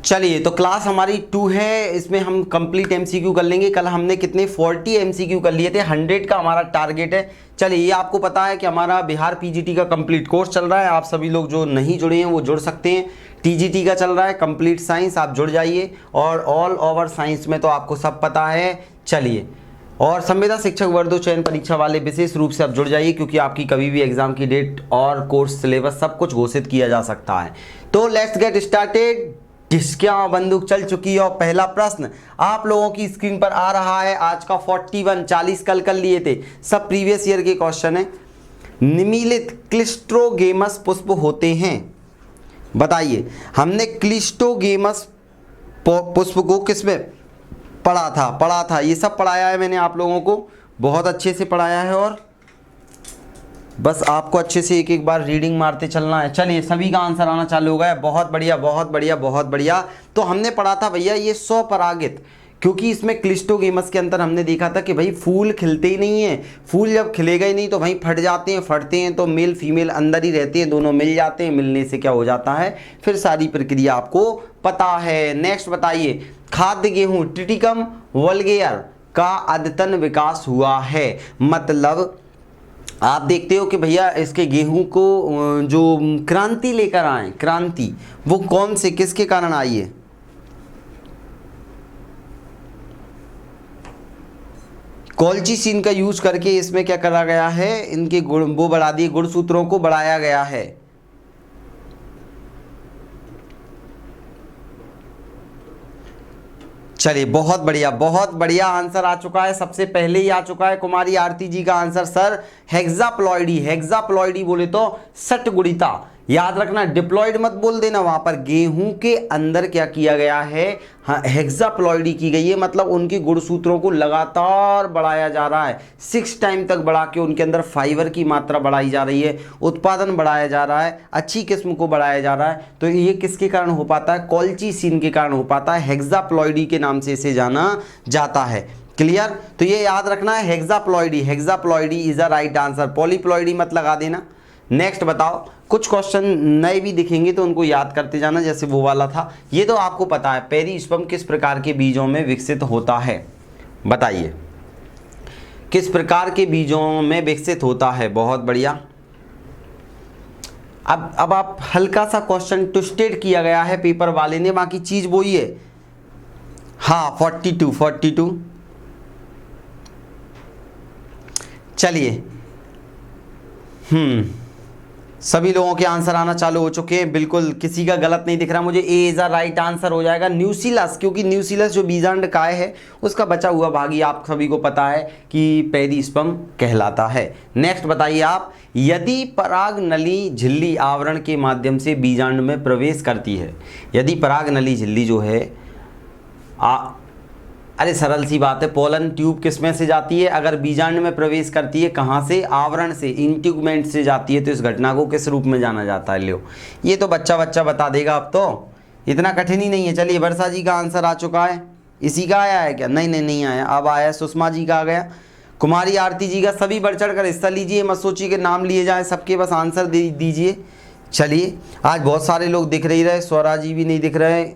चलिए, तो क्लास हमारी 2 है, इसमें हम कंप्लीट एमसीक्यू कर लेंगे। कल हमने कितने 40 एमसीक्यू कर लिए थे, 100 का हमारा टारगेट है। चलिए, ये आपको पता है कि हमारा बिहार पीजीटी का कंप्लीट कोर्स चल रहा है। आप सभी लोग जो नहीं जुड़े हैं वो जुड़ सकते हैं। टीजीटी का चल रहा है कंप्लीट साइंस, आप जुड़ जाइए। और ऑल ओवर साइंस में तो आपको सब पता है। चलिए, और संविदा शिक्षक वर्ग चयन परीक्षा वाले विशेष रूप से आप जुड़ जाइए, क्योंकि आपकी कभी भी एग्जाम की डेट और कोर्स सिलेबस सब कुछ घोषित किया जा सकता है। तो लेट्स गेट स्टार्टेड। जिसके बंदूक चल चुकी है और पहला प्रश्न आप लोगों की स्क्रीन पर आ रहा है। आज का 41 40 कल कर लिए थे, सब प्रीवियस ईयर के क्वेश्चन है। निमीलित क्लिस्ट्रोगेमस पुष्प होते हैं, बताइए। हमने क्लिस्ट्रोगेमस पुष्प को किसमें पढ़ा था, ये सब पढ़ाया है मैंने आप लोगों को, बहुत अच्छे से पढ़ाया है। और बस आपको अच्छे से एक एक बार रीडिंग मारते चलना है। चलिए, सभी का आंसर आना चालू हो गया, बहुत बढ़िया बहुत बढ़िया बहुत बढ़िया। तो हमने पढ़ा था भैया ये स्वपरागित, क्योंकि इसमें क्लिस्ट्रोगेमस के अंदर हमने देखा था कि भाई फूल खिलते ही नहीं है। फूल जब खिलेगा ही नहीं तो भाई फट जाते हैं, फटते हैं तो मेल फीमेल अंदर ही रहते हैं, दोनों मिल जाते हैं। मिलने से क्या हो जाता है, फिर सारी प्रक्रिया आपको पता है। नेक्स्ट बताइए, खाद्य गेहूं ट्रिटिकम वल्गेयर का अद्यतन विकास हुआ है। मतलब आप देखते हो कि भैया इसके गेहूं को जो क्रांति लेकर आए, क्रांति वो कौन से किसके कारण आई है? कॉल्चिसिन का यूज करके इसमें क्या करा गया है, इनके गुण वो बढ़ा दिए, गुणसूत्रों को बढ़ाया गया है। चलिए, बहुत बढ़िया आंसर आ चुका है। सबसे पहले ही आ चुका है कुमारी आरती जी का आंसर, सर हेक्साप्लॉइडी। हेक्साप्लॉइडी बोले तो षटगुणिता, याद रखना, डिप्लॉइड मत बोल देना। वहां पर गेहूं के अंदर क्या किया गया है, हाँ हेक्साप्लॉइडी की गई है। मतलब उनके गुणसूत्रों को लगातार बढ़ाया जा रहा है, 6 टाइम तक बढ़ा के उनके अंदर फाइबर की मात्रा बढ़ाई जा रही है, उत्पादन बढ़ाया जा रहा है, अच्छी किस्म को बढ़ाया जा रहा है। तो ये किसके कारण हो पाता है? कॉल्चिसिन के कारण हो पाता है। हेक्साप्लॉइडी के नाम से इसे जाना जाता है। क्लियर? तो ये याद रखना है, hexaploidy. Hexaploidy is a right answer. Polyploidy मत लगा देना। नेक्स्ट बताओ, कुछ क्वेश्चन नए भी दिखेंगे तो उनको याद करते जाना, जैसे वो वाला था। ये तो आपको पता है, पेरिस्पर्म किस प्रकार के बीजों में विकसित होता है, बताइए किस प्रकार के बीजों में विकसित होता है। बहुत बढ़िया। अब आप हल्का सा क्वेश्चन ट्विस्टेड किया गया है पेपर वाले ने, बाकी चीज वही है। हाँ 42। चलिए, सभी लोगों के आंसर आना चालू हो चुके हैं, बिल्कुल किसी का गलत नहीं दिख रहा मुझे। ए इज अ राइट आंसर हो जाएगा। न्यूसिलस, क्योंकि न्यूसिलस जो बीजांड काय है उसका बचा हुआ भाग ही आप सभी को पता है कि पेरिस्पर्म कहलाता है। नेक्स्ट बताइए आप, यदि पराग नली झिल्ली आवरण के माध्यम से बीजांड में प्रवेश करती है, यदि पराग नली झिल्ली जो है अरे सरल सी बात है, पोलन ट्यूब किसमें से जाती है? अगर बीजांड में प्रवेश करती है, कहाँ से? आवरण से, इंट्यूगमेंट से जाती है। तो इस घटना को किस रूप में जाना जाता है? लो, ये तो बच्चा बता देगा, अब तो इतना कठिन ही नहीं है। चलिए, वर्षा जी का आंसर आ चुका है। इसी का आया है क्या? नहीं आया, अब आया सुषमा जी का आ गया, कुमारी आरती जी का। सभी बढ़ चढ़ कर हिस्सा लीजिए, मत सोचिए कि नाम लिए जाए, सबके बस आंसर दे दीजिए। चलिए, आज बहुत सारे लोग दिख रहे, स्वरा जी भी नहीं दिख रहे,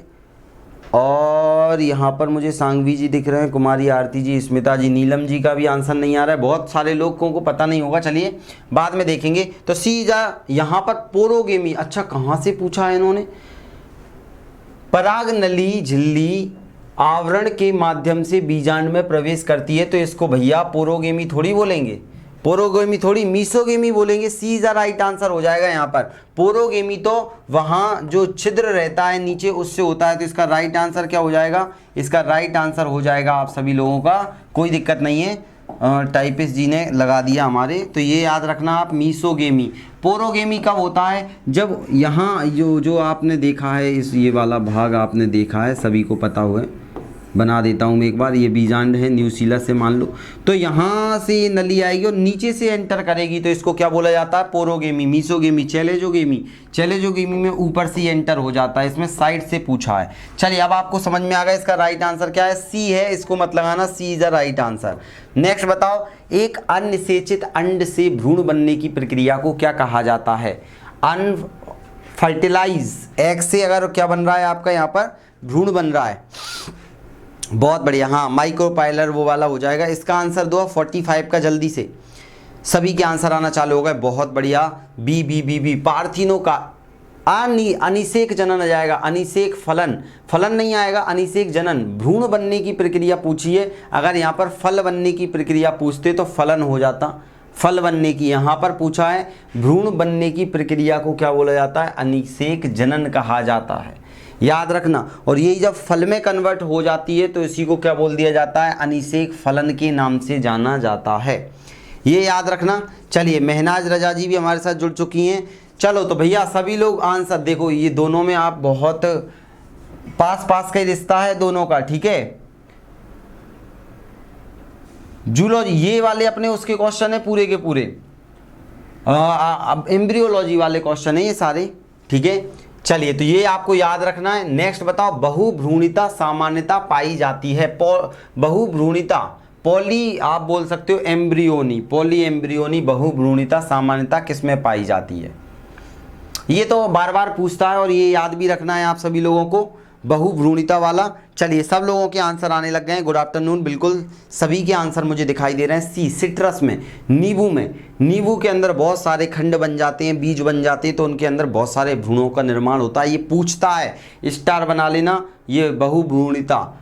और यहाँ पर मुझे सांघवी जी दिख रहे हैं, कुमारी आरती जी, स्मिता जी, नीलम जी का भी आंसर नहीं आ रहा है। बहुत सारे लोगों को पता नहीं होगा, चलिए बाद में देखेंगे। तो सी जा यहाँ पर पोरोगेमी, अच्छा कहाँ से पूछा है इन्होंने? पराग नली झिल्ली आवरण के माध्यम से बीजांड में प्रवेश करती है, तो इसको भैया पोरोगेमी थोड़ी बोलेंगे, पोरोगेमी थोड़ी मीसोगेमी बोलेंगे। सी इज द राइट आंसर हो जाएगा यहाँ पर। पोरोगेमी तो वहाँ जो छिद्र रहता है नीचे उससे होता है, तो इसका राइट आंसर क्या हो जाएगा? इसका राइट आंसर हो जाएगा आप सभी लोगों का, कोई दिक्कत नहीं है, टाइपिस्ट जी ने लगा दिया हमारे। तो ये याद रखना आप, मीसोगेमी। पोरोगेमी कब होता है? जब यहाँ जो आपने देखा है, इस ये वाला भाग आपने देखा है, सभी को पता हुआ है, बना देता हूँ मैं एक बार। ये बीजांड है न्यूसिलस से, मान लो। तो यहाँ से ये नली आएगी और नीचे से एंटर करेगी, तो इसको क्या बोला जाता है? पोरोगेमी। मीसोगेमी चैलेजोगेमी में ऊपर से एंटर हो जाता है, इसमें साइड से पूछा है। चलिए, अब आपको समझ में आ गया इसका राइट आंसर क्या है? सी है, इसको मत लगाना, C is the right answer. Next बताओ, एक अनिषेचित अंड से भ्रूण बनने की प्रक्रिया को क्या कहा जाता है? अनफर्टिलाइज एग से अगर क्या बन रहा है आपका यहाँ पर भ्रूण बन रहा है। बहुत बढ़िया, हाँ माइक्रोपाइलर वो वाला हो जाएगा। इसका आंसर दो 45 का, जल्दी से सभी के आंसर आना चालू हो गए। बहुत बढ़िया, बी बी बी बी पार्थिनो का अनिषेक जनन आ जाएगा, अनिषेक फलन, फलन नहीं आएगा, अनिषेक जनन। भ्रूण बनने की प्रक्रिया पूछिए, अगर यहाँ पर फल बनने की प्रक्रिया पूछते तो फलन हो जाता, फल बनने की। यहाँ पर पूछा है भ्रूण बनने की प्रक्रिया को क्या बोला जाता है, अनिषेक जनन कहा जाता है, याद रखना। और यही जब फल में कन्वर्ट हो जाती है तो इसी को क्या बोल दिया जाता है, अनिषेक फलन के नाम से जाना जाता है, ये याद रखना। चलिए महनाज रजा जी भी हमारे साथ जुड़ चुकी हैं। चलो तो भैया सभी लोग आंसर देखो, ये दोनों में आप बहुत पास पास का ही रिश्ता है दोनों का, ठीक है। जूलॉजी ये वाले अपने उसके क्वेश्चन है पूरे के पूरे, अब एम्ब्रियोलॉजी वाले क्वेश्चन है ये सारे, ठीक है। चलिए तो ये आपको याद रखना है। नेक्स्ट बताओ, बहुभ्रूणिता सामान्यता पाई जाती है, बहुभ्रूणिता, पॉली आप बोल सकते हो एम्ब्रियोनी, पॉली एम्ब्रियोनी बहुभ्रूणिता सामान्यता किसमें पाई जाती है, ये तो बार बार पूछता है और ये याद भी रखना है आप सभी लोगों को, बहुभ्रूणिता वाला। चलिए सब लोगों के आंसर आने लग गए हैं, गुड आफ्टरनून, बिल्कुल सभी के आंसर मुझे दिखाई दे रहे हैं। सी सिट्रस में, नींबू में, नींबू के अंदर बहुत सारे खंड बन जाते हैं, बीज बन जाते हैं, तो उनके अंदर बहुत सारे भ्रूणों का निर्माण होता है, ये पूछता है, स्टार बना लेना, ये बहुभ्रूणिता।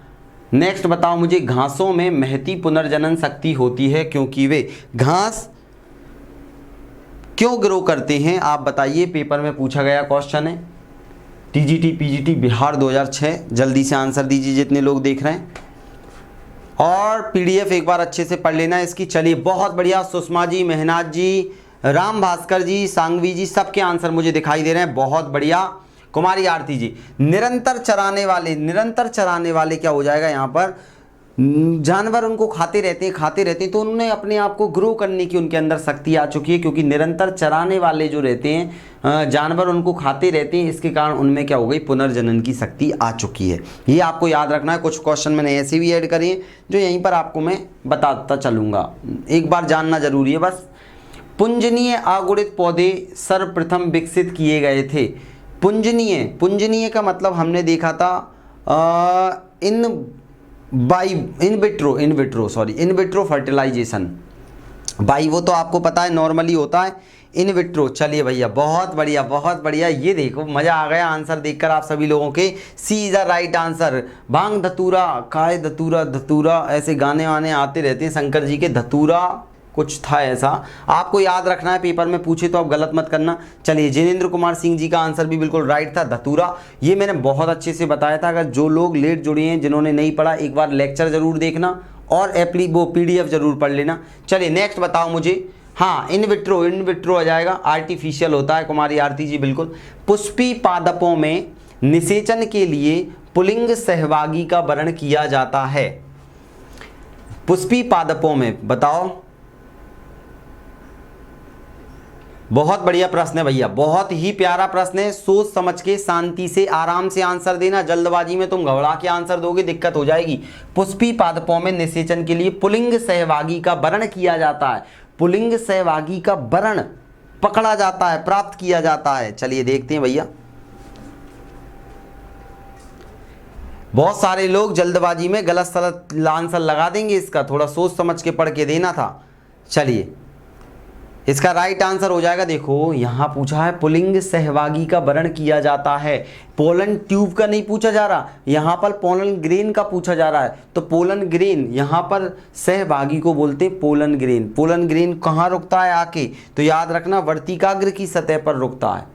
नेक्स्ट बताओ मुझे, घासों में महती पुनर्जनन शक्ति होती है क्योंकि वे घास क्यों ग्रो करते हैं, आप बताइए, पेपर में पूछा गया क्वेश्चन है, टीजीटी पीजीटी बिहार 2006। जल्दी से आंसर दीजिए जितने लोग देख रहे हैं, और पीडीएफ एक बार अच्छे से पढ़ लेना इसकी। चलिए बहुत बढ़िया, सुषमा जी, मेहनाज जी, राम भास्कर जी, सांगवी जी, सबके आंसर मुझे दिखाई दे रहे हैं, बहुत बढ़िया। कुमारी आरती जी, निरंतर चराने वाले, निरंतर चराने वाले क्या हो जाएगा यहाँ पर, जानवर उनको खाते रहते हैं, तो उन्होंने अपने आप को ग्रो करने की उनके अंदर शक्ति आ चुकी है, क्योंकि निरंतर चराने वाले जो रहते हैं जानवर उनको खाते रहते हैं, इसके कारण उनमें क्या हो गई, पुनर्जनन की शक्ति आ चुकी है। ये आपको याद रखना है। कुछ क्वेश्चन मैंने ऐसे भी ऐड करे हैं जो यहीं पर आपको मैं बताता चलूँगा, एक बार जानना जरूरी है बस। पुंजनीय अगुणित पौधे सर्वप्रथम विकसित किए गए थे। पुंजनीय, पुंजनीय का मतलब हमने देखा था इन विट्रो फर्टिलाइजेशन, बाई वो तो आपको पता है नॉर्मली होता है, इन विट्रो। चलिए भैया बहुत बढ़िया, बहुत बढ़िया, ये देखो मज़ा आ गया आंसर देखकर आप सभी लोगों के। सी इज़ द राइट आंसर। भांग धतूरा, काय धतूरा, धतूरा ऐसे गाने वाने आते रहते हैं शंकर जी के, धतूरा कुछ था ऐसा, आपको याद रखना है, पेपर में पूछे तो आप गलत मत करना। चलिए जिनेंद्र कुमार सिंह जी का आंसर भी बिल्कुल राइट था, धतूरा। ये मैंने बहुत अच्छे से बताया था, अगर जो लोग लेट जुड़े हैं, जिन्होंने नहीं पढ़ा, एक बार लेक्चर ज़रूर देखना और वो पीडीएफ ज़रूर पढ़ लेना। चलिए नेक्स्ट बताओ मुझे, हाँ इन विट्रो आ जाएगा, आर्टिफिशियल होता है, कुमारी आरती जी बिल्कुल। पुष्पी पादपों में निषेचन के लिए पुल्लिंग सहभागी का वर्णन किया जाता है। पुष्पी पादपों में बताओ, बहुत बढ़िया प्रश्न है भैया, बहुत ही प्यारा प्रश्न है। सोच समझ के शांति से आराम से आंसर देना, जल्दबाजी में तुम घबरा के आंसर दोगे दिक्कत हो जाएगी। पुष्पी पादपों में निषेचन के लिए पुल्लिंग सहभागी का वर्णन किया जाता है, पुल्लिंग सहभागी का वर्णन पकड़ा जाता है, प्राप्त किया जाता है। चलिए देखते हैं भैया, बहुत सारे लोग जल्दबाजी में गलत सलत आंसर लगा देंगे, इसका थोड़ा सोच समझ के पढ़ के देना था। चलिए इसका राइट आंसर हो जाएगा, देखो यहाँ पूछा है पुल्लिंग सहभागी का वर्णन किया जाता है, पोलन ट्यूब का नहीं पूछा जा रहा, यहाँ पर पोलन ग्रेन का पूछा जा रहा है। तो पोलन ग्रेन, यहाँ पर सहभागी को बोलते हैं पोलन ग्रेन। पोलन ग्रेन कहाँ रुकता है आके, तो याद रखना वर्तिकाग्र की सतह पर रुकता है,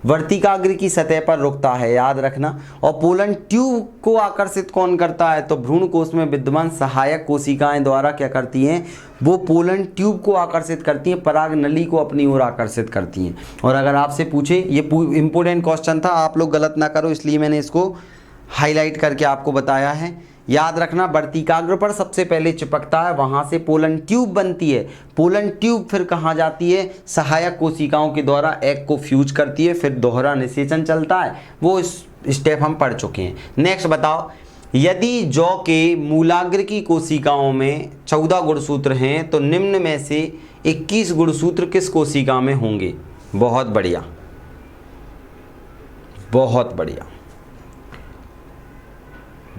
वर्तिकाग्र की सतह पर रुकता है, याद रखना। और पोलन ट्यूब को आकर्षित कौन करता है, तो भ्रूण कोश में विद्यमान सहायक कोशिकाएं द्वारा क्या करती हैं, वो पोलन ट्यूब को आकर्षित करती हैं, पराग नली को अपनी ओर आकर्षित करती हैं। और अगर आपसे पूछे, ये इंपॉर्टेंट क्वेश्चन था, आप लोग गलत ना करो इसलिए मैंने इसको हाईलाइट करके आपको बताया है, याद रखना। वर्तिकाग्र पर सबसे पहले चिपकता है, वहाँ से पोलन ट्यूब बनती है, पोलन ट्यूब फिर कहाँ जाती है, सहायक कोशिकाओं के द्वारा एग को फ्यूज करती है, फिर दोहरा निषेचन चलता है, वो स्टेप हम पढ़ चुके हैं। नेक्स्ट बताओ, यदि जौ के मूलाग्र की कोशिकाओं में 14 गुणसूत्र हैं तो निम्न में से 21 गुणसूत्र किस कोशिका में होंगे। बहुत बढ़िया, बहुत बढ़िया।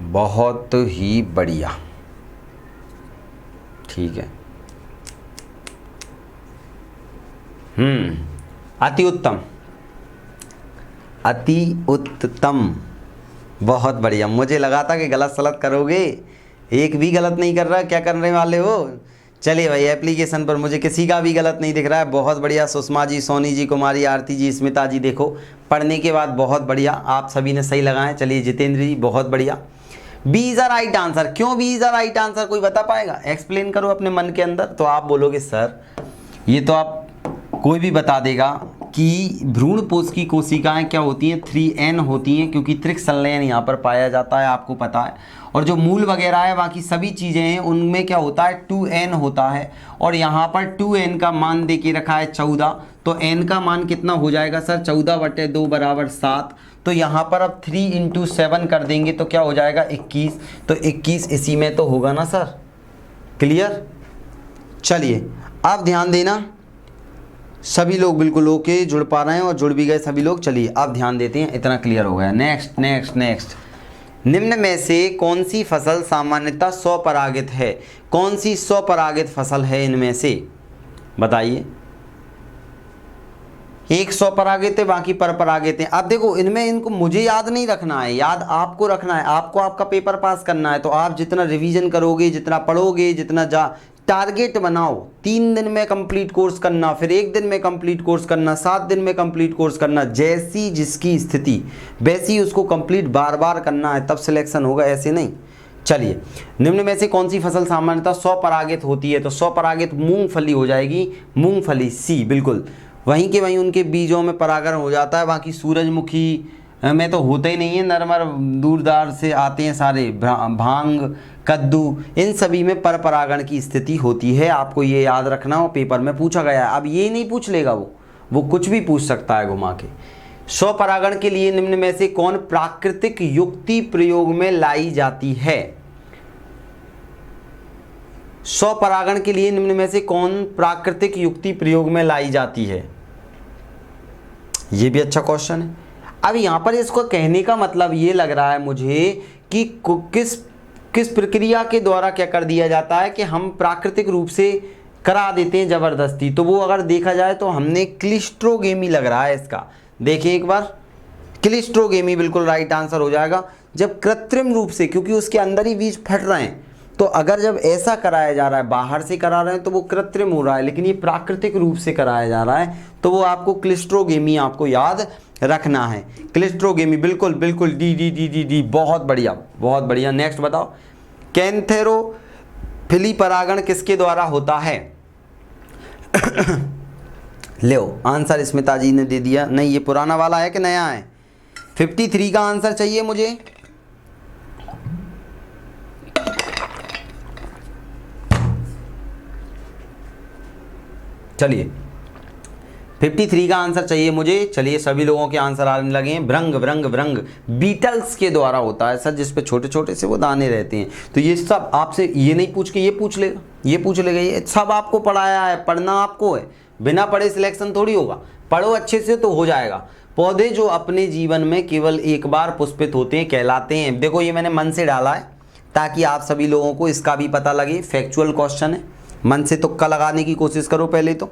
बहुत ही बढ़िया, ठीक है। अति उत्तम, अति उत्तम, बहुत बढ़िया। मुझे लगा था कि गलत सलत करोगे, एक भी गलत नहीं कर रहा, क्या करने वाले हो। चलिए भाई, एप्लीकेशन पर मुझे किसी का भी गलत नहीं दिख रहा है, बहुत बढ़िया। सुषमा जी, सोनी जी, कुमारी, आरती जी, स्मिता जी, देखो पढ़ने के बाद बहुत बढ़िया, आप सभी ने सही लगाए। चलिए जितेंद्र जी, बहुत बढ़िया। B is a right answer. क्यों B is a right answer, कोई बता पाएगा? एक्सप्लेन करो अपने मन के अंदर। तो आप बोलोगे सर ये तो आप कोई भी बता देगा कि भ्रूणपोष की कोशिकाएं क्या होती हैं, 3N होती हैं, क्योंकि त्रिक संलयन यहाँ पर पाया जाता है, आपको पता है। और जो मूल वगैरह है, बाकी सभी चीज़ें हैं, उनमें क्या होता है, 2N होता है। और यहाँ पर 2N का मान दे के रखा है 14, तो N का मान कितना हो जाएगा सर? 14/2 बराबर 7। तो यहाँ पर अब 3 × 7 कर देंगे तो क्या हो जाएगा? 21। तो 21 इसी में तो होगा ना सर। क्लियर? चलिए अब ध्यान देना, सभी लोग बिल्कुल ओके, जुड़ पा रहे हैं और जुड़ भी गए सभी लोग। चलिए अब ध्यान देते हैं, इतना क्लियर हो गया। Next next next. निम्न में से कौन सी फसल सामान्यतः स्वपरागित है? कौन सी स्वपरागित फसल है इनमें से? बताइए। एक स्वपरागित है, बाकी परपरागित है। अब देखो इनमें, इनको मुझे याद नहीं रखना है, याद आपको रखना है। आपको आपका पेपर पास करना है, तो आप जितना रिवीजन करोगे, जितना पढ़ोगे, जितना टारगेट बनाओ। 3 दिन में कंप्लीट कोर्स करना, फिर 1 दिन में कंप्लीट कोर्स करना, 7 दिन में कंप्लीट कोर्स करना, जैसी जिसकी स्थिति वैसी उसको कंप्लीट बार बार करना है, तब सिलेक्शन होगा, ऐसे नहीं। चलिए, निम्न में से कौन सी फसल सामान्यतः स्वपरागित होती है? तो स्वपरागित मूंगफली हो जाएगी, मूंगफली सी, बिल्कुल। वहीं के वहीं उनके बीजों में परागण हो जाता है। बाकी सूरजमुखी में तो होता ही नहीं है, नरमर दूरदार से आते हैं सारे, भांग, कद्दू, इन सभी में परपरागण की स्थिति होती है। आपको ये याद रखना हो, पेपर में पूछा गया है। अब ये नहीं पूछ लेगा वो कुछ भी पूछ सकता है घुमा के। स्वपरागण के लिए निम्न में से कौन प्राकृतिक युक्ति प्रयोग में लाई जाती है? स्वपरागण के लिए निम्न में से कौन प्राकृतिक युक्ति प्रयोग में लाई जाती है? ये भी अच्छा क्वेश्चन है। अब यहाँ पर इसको कहने का मतलब ये लग रहा है मुझे कि किस प्रक्रिया के द्वारा क्या कर दिया जाता है कि हम प्राकृतिक रूप से करा देते हैं ज़बरदस्ती। तो वो अगर देखा जाए तो हमने क्लिस्ट्रोगेमी लग रहा है इसका। देखिए एक बार, क्लिस्ट्रोगेमी बिल्कुल राइट आंसर हो जाएगा। जब कृत्रिम रूप से, क्योंकि उसके अंदर ही बीज फट रहे हैं, तो अगर जब ऐसा कराया जा रहा है, बाहर से करा रहे हैं, तो वो कृत्रिम हो रहा है। लेकिन ये प्राकृतिक रूप से कराया जा रहा है, तो वो आपको क्लिस्ट्रोगेमी आपको याद रखना है। क्लिस्ट्रोगेमी, बिल्कुल बिल्कुल, D D D D D, बहुत बढ़िया बहुत बढ़िया। नेक्स्ट बताओ, कैंथेरोफिली परागण किसके द्वारा होता है? लो आंसर स्मिता जी ने दे दिया। नहीं, ये पुराना वाला है कि नया है? 53 का आंसर चाहिए मुझे। चलिए 53 का आंसर चाहिए मुझे। चलिए सभी लोगों के आंसर आने लगे हैं। भृंग भृंग भृंग बीटल्स के द्वारा होता है सर, जिस पे छोटे छोटे से वो दाने रहते हैं। तो ये सब आपसे ये नहीं पूछ के ये पूछ लेगा, ये पूछ लेगा। ये सब आपको पढ़ाया है, पढ़ना आपको है, बिना पढ़े सिलेक्शन थोड़ी होगा। पढ़ो अच्छे से तो हो जाएगा। पौधे जो अपने जीवन में केवल एक बार पुष्पित होते हैं कहलाते हैं। देखो ये मैंने मन से डाला है ताकि आप सभी लोगों को इसका भी पता लगे। फैक्चुअल क्वेश्चन है, मन से तुक्का लगाने की कोशिश करो पहले तो।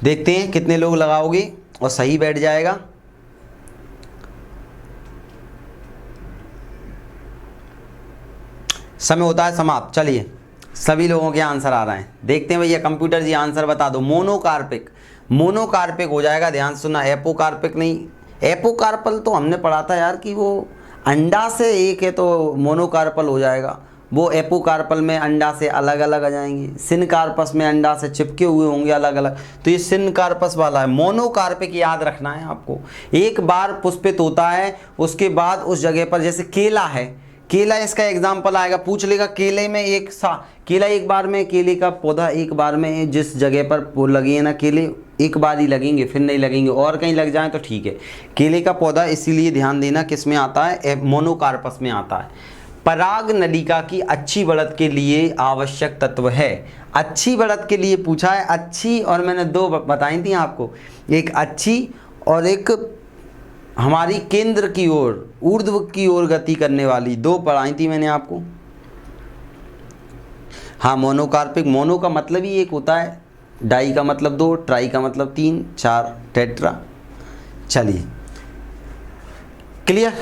देखते हैं कितने लोग लगाओगे और सही बैठ जाएगा। समय होता है समाप्त। चलिए सभी लोगों के आंसर आ रहे हैं, देखते हैं भैया। कंप्यूटर जी आंसर बता दो। मोनोकार्पिक, मोनोकार्पिक हो जाएगा, ध्यान सुनना। एपोकार्पिक नहीं, एपोकार्पल तो हमने पढ़ा था यार कि वो अंडा से एक है, तो मोनोकार्पल हो जाएगा। वो एपोकार्पल में अंडा से अलग अलग आ जाएंगे, सिनकार्पस में अंडा से चिपके हुए होंगे अलग अलग। तो ये सिनकार्पस वाला है। मोनोकार्पिक याद रखना है आपको। एक बार पुष्पित होता है, उसके बाद उस जगह पर, जैसे केला है, केला इसका एग्जाम्पल आएगा, पूछ लेगा केले में केला एक बार में, केले का पौधा एक बार में जिस जगह पर वो लगे ना केले, एक बार ही लगेंगे फिर नहीं लगेंगे, और कहीं लग जाए तो ठीक है। केले का पौधा इसीलिए ध्यान देना किस में आता है, मोनोकार्पस में आता है। पराग नलिका की अच्छी बढ़त के लिए आवश्यक तत्व है। अच्छी बढ़त के लिए पूछा है, अच्छी, और मैंने दो बताई थी आपको, एक अच्छी और एक हमारी केंद्र की ओर, ऊर्ध्व की ओर गति करने वाली, 2 पढ़ाई थी मैंने आपको। हाँ, मोनोकार्पिक, मोनो का मतलब ही एक होता है, डाई का मतलब 2, ट्राई का मतलब 3, 4, टेट्रा। चलिए clear,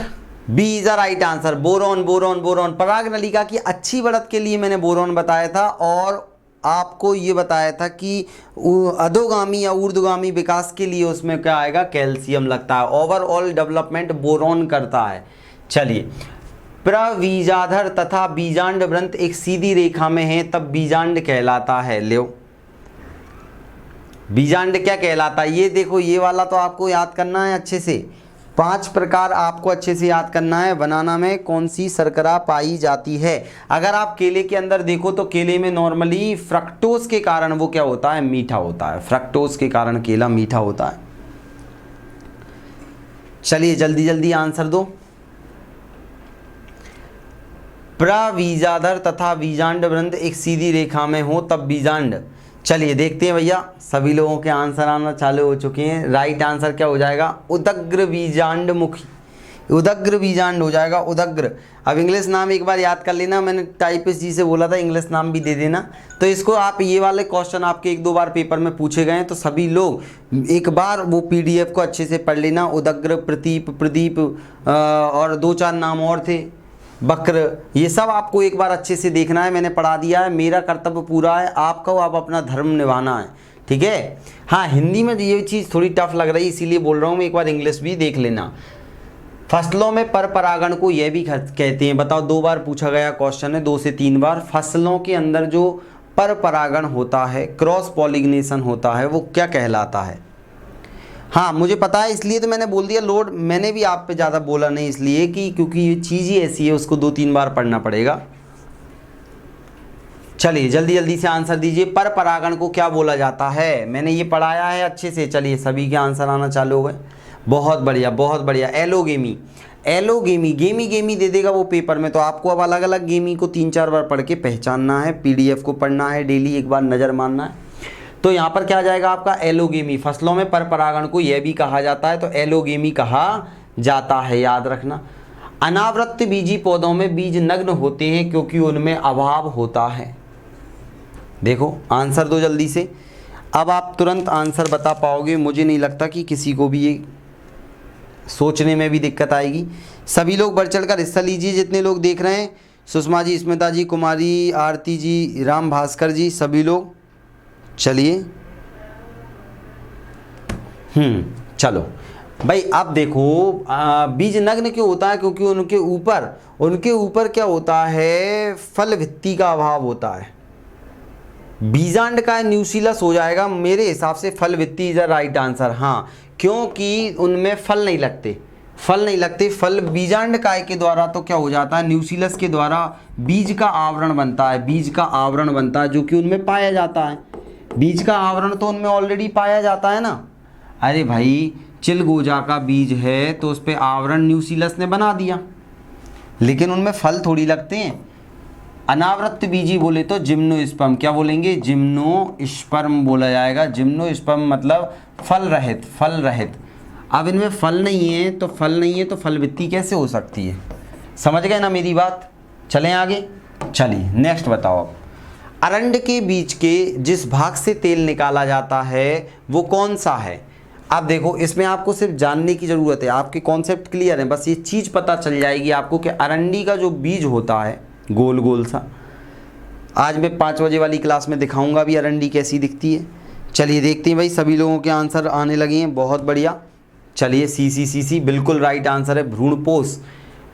B is the right answer. Boron, boron, boron पराग नलिका की अच्छी बढ़त के लिए मैंने बोरॉन बताया था, और आपको ये बताया था कि अधोगामी या ऊर्ध्वगामी विकास के लिए उसमें क्या आएगा, कैल्शियम लगता है। ओवरऑल डेवलपमेंट बोरॉन करता है। चलिए, प्रबीजाधर तथा बीजांड वृंत एक सीधी रेखा में है तब बीजांड कहलाता है। लो, बीजांड क्या कहलाता है, ये देखो, ये वाला तो आपको याद करना है अच्छे से। 5 प्रकार आपको अच्छे से याद करना है। बनाना में कौन सी शर्करा पाई जाती है। अगर आप केले के अंदर देखो तो केले में नॉर्मली फ्रक्टोज के कारण वो क्या होता है, मीठा होता है। फ्रक्टोज के कारण केला मीठा होता है। चलिए जल्दी जल्दी आंसर दो। प्रबीजाधर तथा बीजांड वृंत एक सीधी रेखा में हो तब बीजांड। चलिए देखते हैं भैया, सभी लोगों के आंसर आना चालू हो चुके हैं। राइट आंसर क्या हो जाएगा, उदग्र बीजांड मुखी, उदग्र बीजांड हो जाएगा, उदग्र। अब इंग्लिश नाम एक बार याद कर लेना, मैंने टाइपिस्ट जी से बोला था इंग्लिश नाम भी दे देना। तो इसको आप, ये वाले क्वेश्चन आपके 1-2 बार पेपर में पूछे गए हैं, तो सभी लोग एक बार वो PDF को अच्छे से पढ़ लेना। उदग्र, प्रतीप, प्रदीप और 2-4 नाम और थे, बक्र, ये सब आपको एक बार अच्छे से देखना है। मैंने पढ़ा दिया है, मेरा कर्तव्य पूरा है, आपको आप अपना धर्म निभाना है, ठीक है। हाँ, हिंदी में ये चीज़ थोड़ी टफ लग रही है, इसीलिए बोल रहा हूँ मैं, एक बार इंग्लिश भी देख लेना। फसलों में पर परागण को यह भी कहते हैं, बताओ, 2 बार पूछा गया क्वेश्चन है, 2 से 3 बार। फसलों के अंदर जो पर परागण होता है, क्रॉस पॉलिनेशन होता है, वो क्या कहलाता है। हाँ मुझे पता है, इसलिए तो मैंने बोल दिया। लोड मैंने भी आप पे ज़्यादा बोला नहीं, इसलिए कि क्योंकि ये चीज़ ही ऐसी है, उसको 2-3 बार पढ़ना पड़ेगा। चलिए जल्दी जल्दी से आंसर दीजिए। पर परागण को क्या बोला जाता है, मैंने ये पढ़ाया है अच्छे से। चलिए सभी के आंसर आना चालू हो गए, बहुत बढ़िया बहुत बढ़िया। एलोगेमी, एलोगेमी, गेमी गेमी दे देगा वो पेपर में, तो आपको अब अलग अलग गेमी को 3-4 बार पढ़ के पहचानना है। PDF को पढ़ना है, डेली एक बार नज़र मारना है। तो यहाँ पर क्या आ जाएगा आपका, एलोगेमी। फसलों में पर परागण को यह भी कहा जाता है, तो एलोगेमी कहा जाता है, याद रखना। अनावृत बीजी पौधों में बीज नग्न होते हैं क्योंकि उनमें अभाव होता है। देखो आंसर दो जल्दी से, अब आप तुरंत आंसर बता पाओगे। मुझे नहीं लगता कि किसी को भी ये सोचने में भी दिक्कत आएगी। सभी लोग बढ़ चढ़ कर हिस्सा लीजिए, जितने लोग देख रहे हैं। सुषमा जी, स्मिता जी, कुमारी, आरती जी, राम भास्कर जी, सभी लोग। चलिए चलो भाई, अब देखो बीज नग्न क्यों होता है, क्योंकि उनके ऊपर क्या होता है, फल भित्ति का अभाव होता है। बीजांड का न्यूसिलस हो जाएगा मेरे हिसाब से, फल भित्ति इज द राइट आंसर। हाँ, क्योंकि उनमें फल नहीं लगते, फल बीजांड काय के द्वारा तो क्या हो जाता है, न्यूसिलस के द्वारा बीज का आवरण बनता है, बीज का आवरण बनता है, जो कि उनमें पाया जाता है। बीज का आवरण तो उनमें ऑलरेडी पाया जाता है ना। अरे भाई, चिलगोजा का बीज है तो उस पर आवरण न्यूसिलस ने बना दिया, लेकिन उनमें फल थोड़ी लगते हैं। अनावृत बीजी बोले तो जिम्नोस्पर्म, क्या बोलेंगे, जिम्नोस्पर्म बोला जाएगा। जिम्नोस्पर्म मतलब फल रहित, फल रहित। अब इनमें फल नहीं है तो फल भित्ति कैसे हो सकती है, समझ गए ना मेरी बात। चलें आगे, चलिए नेक्स्ट बताओ। अब अरंड के बीज के जिस भाग से तेल निकाला जाता है वो कौन सा है। अब देखो, इसमें आपको सिर्फ जानने की ज़रूरत है, आपके कॉन्सेप्ट क्लियर है, बस ये चीज़ पता चल जाएगी आपको कि अरंडी का जो बीज होता है गोल गोल सा, आज मैं 5 बजे वाली क्लास में दिखाऊंगा भी अरंडी कैसी दिखती है। चलिए देखते हैं भाई, सभी लोगों के आंसर आने लगे हैं, बहुत बढ़िया। चलिए सी बिल्कुल राइट आंसर है। भ्रूणपोष,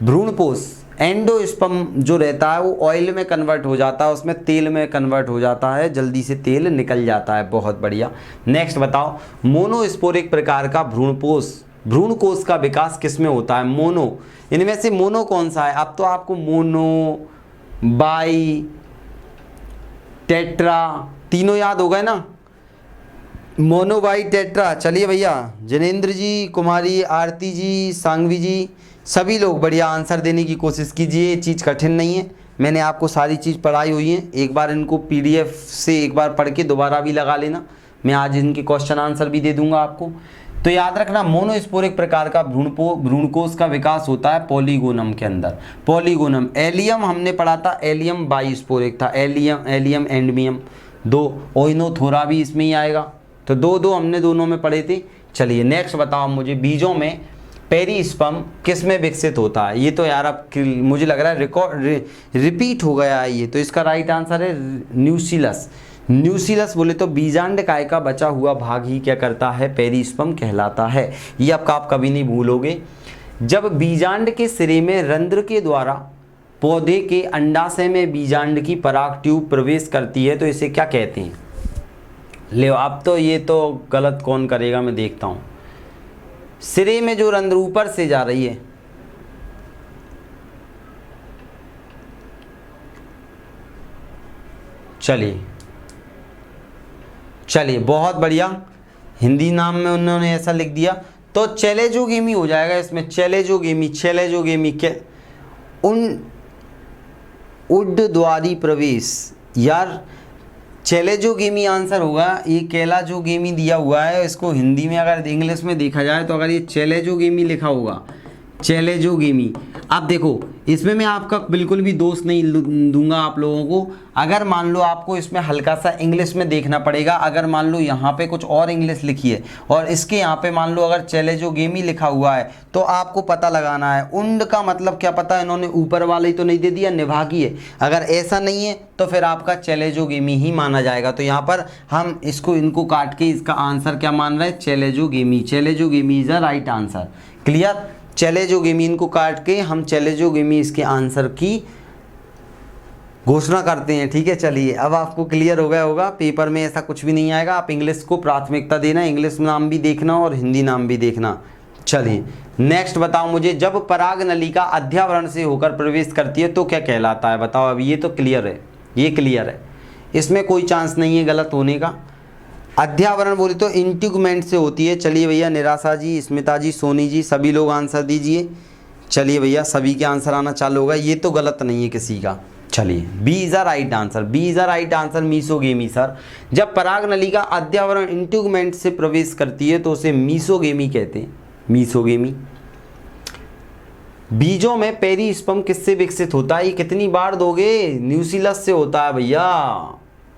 भ्रूणपोष एंडोस्पर्म जो रहता है वो ऑयल में कन्वर्ट हो जाता है, उसमें तेल में कन्वर्ट हो जाता है, जल्दी से तेल निकल जाता है, बहुत बढ़िया। नेक्स्ट बताओ, मोनोस्पोरिक प्रकार का भ्रूणकोष का विकास किसमें होता है। मोनो, इनमें से मोनो कौन सा है। अब तो आपको मोनो, बाई, टेट्रा तीनों याद हो गए ना, मोनो, बाई, टेट्रा। चलिए भैया, जिनेंद्र जी, कुमारी, आरती जी, सांगवी जी, सभी लोग बढ़िया आंसर देने की कोशिश कीजिए। ये चीज़ कठिन नहीं है, मैंने आपको सारी चीज़ पढ़ाई हुई है। एक बार इनको PDF से एक बार पढ़ के दोबारा भी लगा लेना, मैं आज इनके क्वेश्चन आंसर भी दे दूंगा आपको। तो याद रखना मोनोस्पोरिक प्रकार का भ्रूणकोश का विकास होता है पॉलीगोनम के अंदर। पॉलीगोनम, एलियम हमने पढ़ा था, एलियम बाइस्पोरिक था, एलियम एंडमियम, 2, ओइनोथोरा भी इसमें ही आएगा। तो 2 हमने दोनों में पढ़े थे। चलिए नेक्स्ट बताओ मुझे, बीजों में पेरिस्पर्म किस में विकसित होता है? ये तो यार अब मुझे लग रहा है रिपीट हो गया है ये, तो इसका राइट आंसर है न्यूसिलस। न्यूसिलस बोले तो बीजांड काय का बचा हुआ भाग ही क्या करता है? पेरिस्पर्म कहलाता है। ये आपका आप कभी नहीं भूलोगे। जब बीजांड के सिरे में रंध्र के द्वारा पौधे के अंडाशय में बीजांड की पराग ट्यूब प्रवेश करती है तो इसे क्या कहते हैं? ले अब तो ये तो गलत कौन करेगा, मैं देखता हूँ। सिरे में जो रंध्र ऊपर से जा रही है, चलिए बहुत बढ़िया, हिंदी नाम में उन्होंने ऐसा लिख दिया तो चैलेजोगेमी हो जाएगा इसमें। चैलेजोगेमी के उड्डद्वारी प्रवेश, यार चैलेजोगेमी आंसर होगा। ये कैलाजोगेमी दिया हुआ है, इसको हिंदी में अगर इंग्लिश में देखा जाए तो अगर ये चैलेजोगेमी लिखा होगा, चैलेजोगेमी। अब देखो इसमें मैं आपका बिल्कुल भी दोष नहीं दूंगा आप लोगों को। अगर मान लो आपको इसमें हल्का सा इंग्लिश में देखना पड़ेगा, अगर मान लो यहाँ पे कुछ और इंग्लिश लिखी है और इसके यहाँ पे मान लो अगर चैलेजोगेमी लिखा हुआ है तो आपको पता लगाना है उंड का मतलब क्या पता, इन्होंने ऊपर वाला ही तो नहीं दे दिया, निभागी है। अगर ऐसा नहीं है तो फिर आपका चैलेजोगेमी ही माना जाएगा। तो यहाँ पर हम इनको काट के इसका आंसर क्या मान रहे हैं? Chalazogamy. Chalazogamy is the right answer. Clear? Chalazogamy इनको काट के हम चैलेजोगेमी इसके आंसर की घोषणा करते हैं। ठीक है, चलिए अब आपको क्लियर हो गया होगा। पेपर में ऐसा कुछ भी नहीं आएगा, आप इंग्लिश को प्राथमिकता देना, इंग्लिश नाम भी देखना और हिंदी नाम भी देखना। चलिए नेक्स्ट बताओ मुझे, जब पराग नलिका अध्यावरण से होकर प्रवेश करती है तो क्या कहलाता है? बताओ। अब ये तो क्लियर है, ये क्लियर है, इसमें कोई चांस नहीं है गलत होने का। अध्यावरण बोले तो इंट्यूगमेंट से होती है। चलिए भैया, निराशा जी, स्मिता जी, सोनी जी, सभी लोग आंसर दीजिए। चलिए भैया, सभी के आंसर आना चालू होगा, ये तो गलत नहीं है किसी का। चलिए B is a right answer, B is a right answer, mesogamy sir. जब पराग नलिका अध्यावरण इंट्यूगमेंट से प्रवेश करती है तो उसे मीसोगेमी कहते हैं, मीसोगेमी। बीजों में पेरिस्पर्म किससे विकसित होता है? ये कितनी बार दोगे? न्यूसिलस से होता है भैया।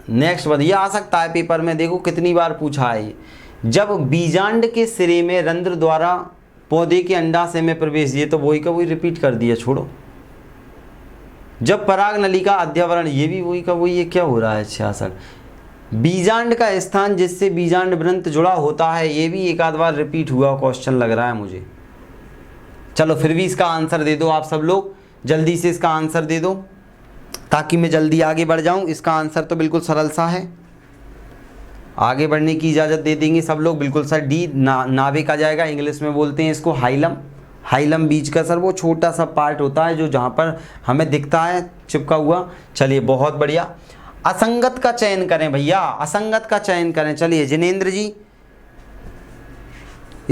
नेक्स्ट बढ़िया आ सकता है पेपर में, देखो कितनी बार पूछा है। जब बीजांड के सिरे में रंध्र द्वारा पौधे के अंडाशय में प्रवेश, ये तो वही का वही रिपीट कर दिया, छोड़ो। जब पराग नलिका अध्यावरण, ये भी वही का वही, ये क्या हो रहा है? 66। बीजांड का स्थान जिससे बीजांड वृंत जुड़ा होता है, ये भी एक आध बार रिपीट हुआ क्वेश्चन लग रहा है मुझे। चलो फिर भी इसका आंसर दे दो आप सब लोग, जल्दी से इसका आंसर दे दो ताकि मैं जल्दी आगे बढ़ जाऊं। इसका आंसर तो बिल्कुल सरल सा है, आगे बढ़ने की इजाज़त दे देंगे सब लोग। बिल्कुल सर, डी नाभिक आ जाएगा, इंग्लिश में बोलते हैं इसको हाइलम। हाइलम बीज का सर वो छोटा सा पार्ट होता है जो जहाँ पर हमें दिखता है चिपका हुआ। चलिए बहुत बढ़िया। असंगत का चयन करें भैया, असंगत का चयन करें। चलिए जिनेंद्र जी,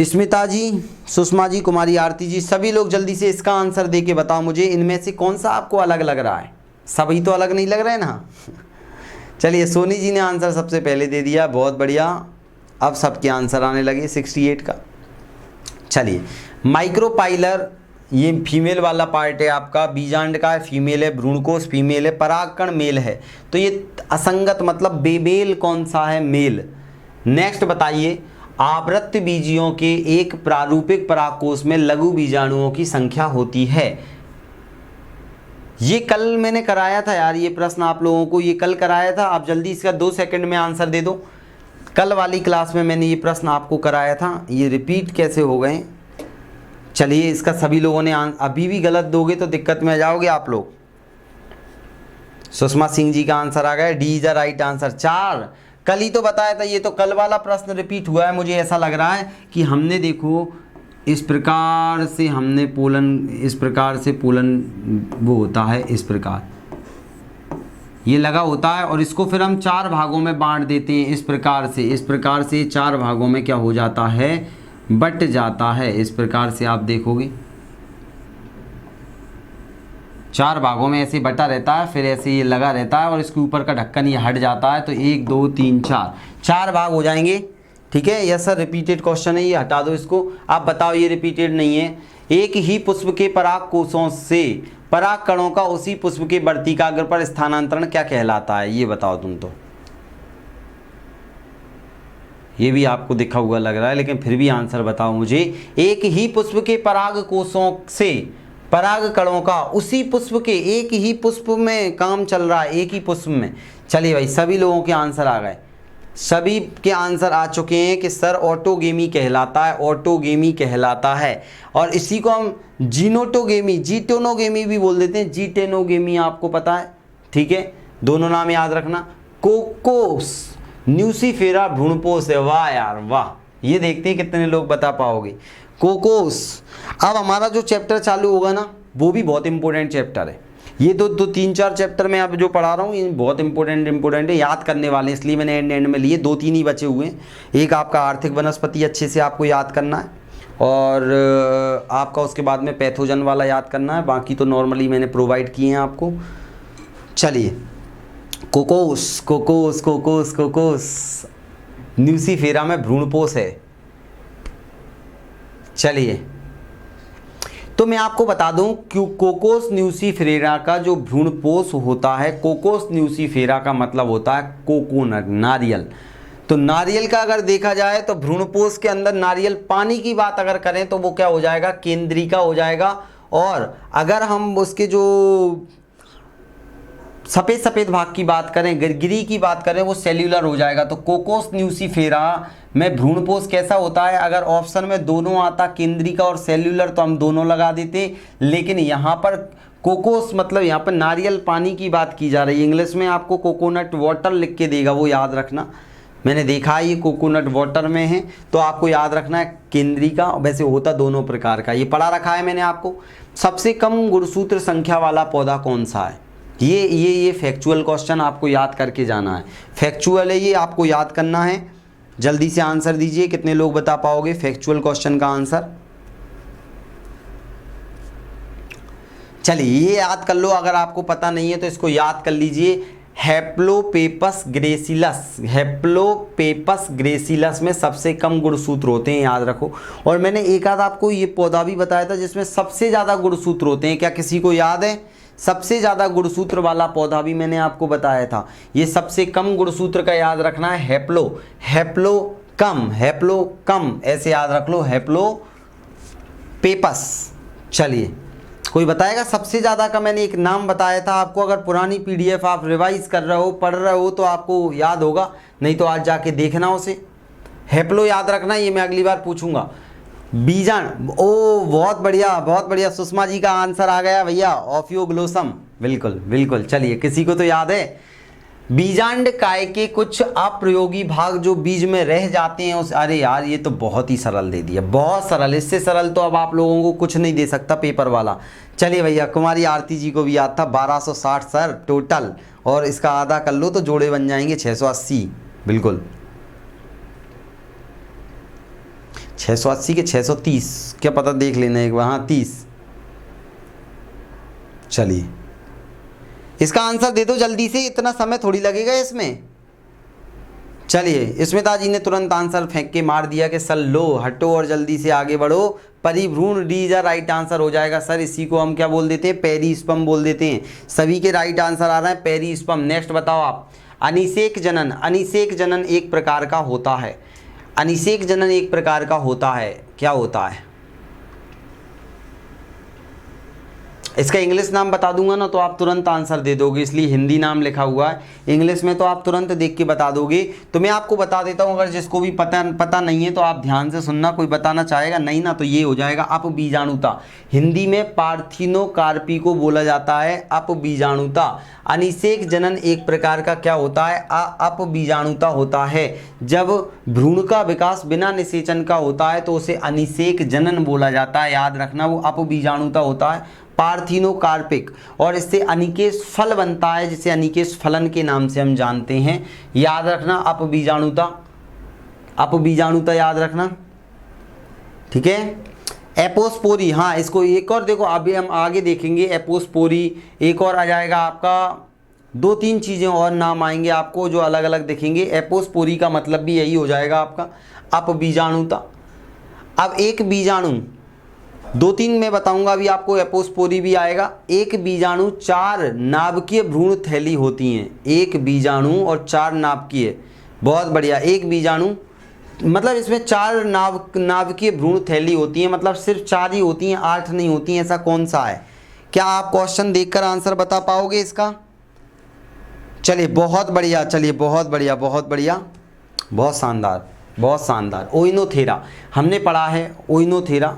स्मिता जी, सुषमा जी, कुमारी आरती जी, सभी लोग जल्दी से इसका आंसर दे के बताओ मुझे, इनमें से कौन सा आपको अलग लग रहा है? सभी तो अलग नहीं लग रहे ना। चलिए सोनी जी ने आंसर सबसे पहले दे दिया, बहुत बढ़िया। अब सबके आंसर आने लगे 68 का। चलिए माइक्रोपाइलर, ये फीमेल वाला पार्ट है आपका, बीजांड का है, फीमेल है, भ्रूणकोश फीमेल है, परागकण मेल है, तो ये असंगत मतलब बेमेल कौन सा है? मेल। नेक्स्ट बताइए, आवृत्त बीजियों के एक प्रारूपिक परागकोश में लघु बीजाणुओं की संख्या होती है। ये कल मैंने कराया था यार, ये प्रश्न आप लोगों को ये कल कराया था। आप जल्दी इसका 2 सेकंड में आंसर दे दो। कल वाली क्लास में मैंने ये प्रश्न आपको कराया था, ये रिपीट कैसे हो गए? चलिए इसका सभी लोगों ने अभी भी गलत दोगे तो दिक्कत में आ जाओगे आप लोग। सुषमा सिंह जी का आंसर आ गया, D is the right answer. 4 कल ही तो बताया था, ये तो कल वाला प्रश्न रिपीट हुआ है। मुझे ऐसा लग रहा है कि हमने देखो इस प्रकार से हमने पोलन, इस प्रकार से पोलन वो होता है, इस प्रकार ये लगा होता है और इसको फिर हम 4 भागों में बांट देते हैं। इस प्रकार से 4 भागों में क्या हो जाता है? बट जाता है। इस प्रकार से आप देखोगे 4 भागों में ऐसे बटा रहता है, फिर ऐसे ये लगा रहता है और इसके ऊपर का ढक्कन ये हट जाता है। तो 1 2 3 4 भाग हो जाएंगे। ठीक है। यस सर रिपीटेड क्वेश्चन है, ये हटा दो इसको। आप बताओ, ये रिपीटेड नहीं है। एक ही पुष्प के पराग कोशों से पराग कणों का उसी पुष्प के वर्तिकाग्र पर स्थानांतरण क्या कहलाता है, ये बताओ तुम। तो ये भी आपको दिखा हुआ लग रहा है, लेकिन फिर भी आंसर बताओ मुझे। एक ही पुष्प के पराग कोशों से पराग कणों का उसी पुष्प के, एक ही पुष्प में काम चल रहा है, एक ही पुष्प में। चलिए भाई, सभी लोगों के आंसर आ गए, सभी के आंसर आ चुके हैं कि सर ऑटोगेमी कहलाता है, ऑटोगेमी कहलाता है। और इसी को हम जीनोटोगेमी, जीटेनोगेमी भी बोल देते हैं, जीटेनोगेमी आपको पता है, ठीक है। दोनों नाम याद रखना। कोकोस न्यूसीफेरा भ्रूणपोष है, वाह यार वाह। ये देखते हैं कितने लोग बता पाओगे। कोकोस। अब हमारा जो चैप्टर चालू होगा ना, वो भी बहुत इंपॉर्टेंट चैप्टर है। ये तो 3-4 चैप्टर में अब जो पढ़ा रहा हूँ, ये बहुत इंपॉर्टेंट है, याद करने वाले हैं, इसलिए मैंने एंड में लिए। 2-3 ही बचे हुए हैं। एक आपका आर्थिक वनस्पति अच्छे से आपको याद करना है, और आपका उसके बाद में पैथोजन वाला याद करना है। बाकी तो नॉर्मली मैंने प्रोवाइड किए हैं आपको। चलिए, Cocos Cocos Cocos Cocos nucifera में भ्रूणपोष है। चलिए, तो मैं आपको बता दूं कि कोकोस न्यूसीफेरा का जो भ्रूणपोष होता है, कोकोस न्यूसीफेरा का मतलब होता है कोकोनट, नारियल। तो नारियल का अगर देखा जाए तो भ्रूणपोष के अंदर नारियल पानी की बात अगर करें तो वो क्या हो जाएगा, केंद्रिका हो जाएगा। और अगर हम उसके जो सफ़ेद सफ़ेद भाग की बात करें, गिरी की बात करें, वो सेल्यूलर हो जाएगा। तो कोकोस न्यूसीफेरा में भ्रूणपोष कैसा होता है, अगर ऑप्शन में दोनों आता, केंद्रिका और सेल्यूलर, तो हम दोनों लगा देते। लेकिन यहाँ पर कोकोस मतलब यहाँ पर नारियल पानी की बात की जा रही है। इंग्लिश में आपको कोकोनट वाटर लिख के देगा, वो याद रखना। मैंने देखा है ये कोकोनट वाटर में है, तो आपको याद रखना है केंद्रिका। वैसे होता दोनों प्रकार का, ये पढ़ा रखा है मैंने आपको। सबसे कम गुणसूत्र संख्या वाला पौधा कौन सा है, ये फैक्चुअल क्वेश्चन आपको याद करके जाना है। फैक्चुअल है, ये आपको याद करना है। जल्दी से आंसर दीजिए, कितने लोग बता पाओगे फैक्चुअल क्वेश्चन का आंसर। चलिए, ये याद कर लो, अगर आपको पता नहीं है तो इसको याद कर लीजिए। हेप्लोपेपस ग्रेसिलस, हेप्लोपेपस ग्रेसिलस में सबसे कम गुणसूत्र होते हैं, याद रखो। और मैंने एक आध आपको ये पौधा भी बताया था जिसमें सबसे ज़्यादा गुणसूत्र होते हैं, क्या किसी को याद है? सबसे ज़्यादा गुणसूत्र वाला पौधा भी मैंने आपको बताया था। ये सबसे कम गुणसूत्र का याद रखना है, हेप्लो कम ऐसे याद रख लो, हेप्लोपेपस। चलिए, कोई बताएगा सबसे ज़्यादा का? मैंने एक नाम बताया था आपको, अगर पुरानी पीडीएफ आप रिवाइज कर रहे हो, पढ़ रहे हो, तो आपको याद होगा, नहीं तो आज जाके देखना उसे। हेप्लो याद रखना, ये मैं अगली बार पूछूंगा। बीजांड, ओ बहुत बढ़िया, सुषमा जी का आंसर आ गया भैया, ऑफियोग्लोसम, बिल्कुल। चलिए, किसी को तो याद है। बीजांड काय के कुछ अप्रयोगी भाग जो बीज में रह जाते हैं उस, अरे यार ये तो बहुत ही सरल दे दिया, बहुत सरल। इससे सरल तो अब आप लोगों को कुछ नहीं दे सकता पेपर वाला। चलिए भैया, कुमारी आरती जी को भी याद था, 1260 सर टोटल, और इसका आधा कर लो तो जोड़े बन जाएंगे 680। बिल्कुल, 680 के 630, क्या पता, देख लेना एक बार। हाँ 30। चलिए, इसका आंसर दे दो जल्दी से, इतना समय थोड़ी लगेगा इसमें। चलिए, स्मिता जी ने तुरंत आंसर फेंक के मार दिया कि सर लो हटो और जल्दी से आगे बढ़ो। परिभ्रूण डी जा राइट आंसर हो जाएगा सर। इसी को हम क्या बोल देते हैं, पेरिस्पर्म बोल देते हैं। सभी के राइट आंसर आ रहे हैं, पेरिस्पर्म। नेक्स्ट बताओ आप। अनिषेक जनन, अनिषेक जनन एक प्रकार का होता है, अनिषेक जनन एक प्रकार का होता है, क्या होता है? इसका इंग्लिश नाम बता दूंगा ना तो आप तुरंत आंसर दे दोगे, इसलिए हिंदी नाम लिखा हुआ है। इंग्लिश में तो आप तुरंत देख के बता दोगे। तो मैं आपको बता देता हूं, अगर जिसको भी पता नहीं है तो आप ध्यान से सुनना। कोई बताना चाहेगा नहीं ना, तो ये हो जाएगा अपबीजाणुता। हिंदी में पार्थिनोकार्पी को बोला जाता है अपबीजाणुता। अनिषेक जनन एक प्रकार का क्या होता है, अपबीजाणुता होता है। जब भ्रूण का विकास बिना निषेचन का होता है तो उसे अनिषेक जनन बोला जाता है, याद रखना। वो अपबीजाणुता होता है, पार्थिनोकार्पिक। और इससे अनिकेश फल बनता है, जिसे अनिकेश फलन के नाम से हम जानते हैं, याद रखना। अपबीजाणुता, अपबीजाणुता याद रखना, ठीक है। एपोस्पोरी, हाँ इसको एक और देखो, अभी हम आगे देखेंगे। एपोस्पोरी एक और आ जाएगा आपका, 2-3 चीज़ें और नाम आएंगे आपको जो अलग अलग दिखेंगे। एपोस्पोरी का मतलब भी यही हो जाएगा आपका अपबीजाणुता। अब एक बीजाणु, 2-3 मैं बताऊंगा अभी आपको, एपोस्पोरी भी आएगा। एक बीजाणु 4 नाभिकीय भ्रूण थैली होती हैं, एक बीजाणु और 4 नाभिकीय, बहुत बढ़िया। एक बीजाणु मतलब इसमें 4 नाभिकीय भ्रूण थैली होती हैं, मतलब सिर्फ 4 ही होती हैं, 8 नहीं होती हैं, ऐसा कौन सा है? क्या आप क्वेश्चन देखकर आंसर बता पाओगे इसका? चलिए बहुत बढ़िया, चलिए बहुत बढ़िया, बहुत बढ़िया, बहुत शानदार, बहुत शानदार। ओइनोथेरा हमने पढ़ा है, ओइनोथेरा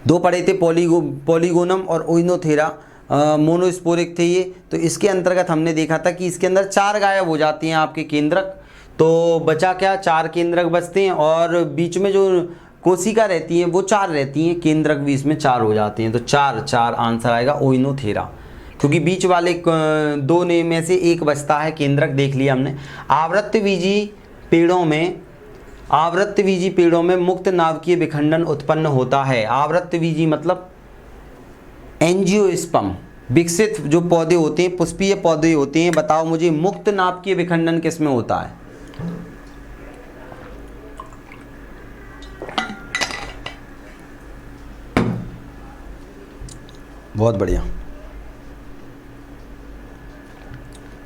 2 पढ़े थे, पॉलीगोनम और ओइनोथेरा मोनोस्पोरिक थे ये। तो इसके अंतर्गत हमने देखा था कि इसके अंदर 4 गायब हो जाती हैं आपके केंद्रक, तो बचा क्या? 4 केंद्रक बचते हैं, और बीच में जो कोशिका रहती हैं वो 4 रहती हैं, केंद्रक भी इसमें 4 हो जाते हैं। तो 4 आंसर आएगा ओइनोथेरा, क्योंकि बीच वाले 2 ने में से एक बचता है केंद्रक, देख लिया हमने। आवृत्तबीजी पेड़ों में मुक्त नाभिकीय विखंडन उत्पन्न होता है। आवृत्तबीजी मतलब एंजियोस्पर्म विकसित जो पौधे होते हैं, पुष्पीय पौधे होते हैं। बताओ मुझे मुक्त नाभिकीय विखंडन किस में होता है? बहुत बढ़िया,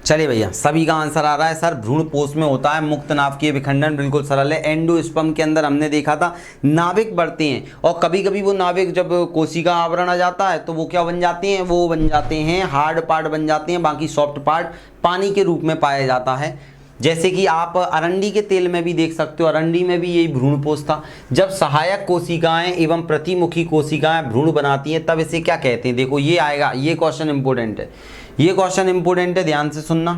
चलिए भैया सभी का आंसर आ रहा है सर, भ्रूणपोष में होता है मुक्त नाभिकीय विखंडन, बिल्कुल सरल है। एंडोस्पर्म के अंदर हमने देखा था नाभिक बढ़ते हैं, और कभी कभी वो नाभिक जब कोशिका आवरण आ जाता है तो वो क्या बन जाते हैं? वो बन जाते हैं हार्ड पार्ट बन जाते हैं, बाकी सॉफ्ट पार्ट पानी के रूप में पाया जाता है। जैसे कि आप अरंडी के तेल में भी देख सकते हो, अरंडी में भी यही भ्रूणपोष था। जब सहायक कोशिकाएं एवं प्रतिमुखी कोशिकाएं भ्रूण बनाती हैं तब इसे क्या कहते हैं? देखो ये आएगा, ये क्वेश्चन इंपॉर्टेंट है, ये क्वेश्चन इंपॉर्टेंट है, ध्यान से सुनना।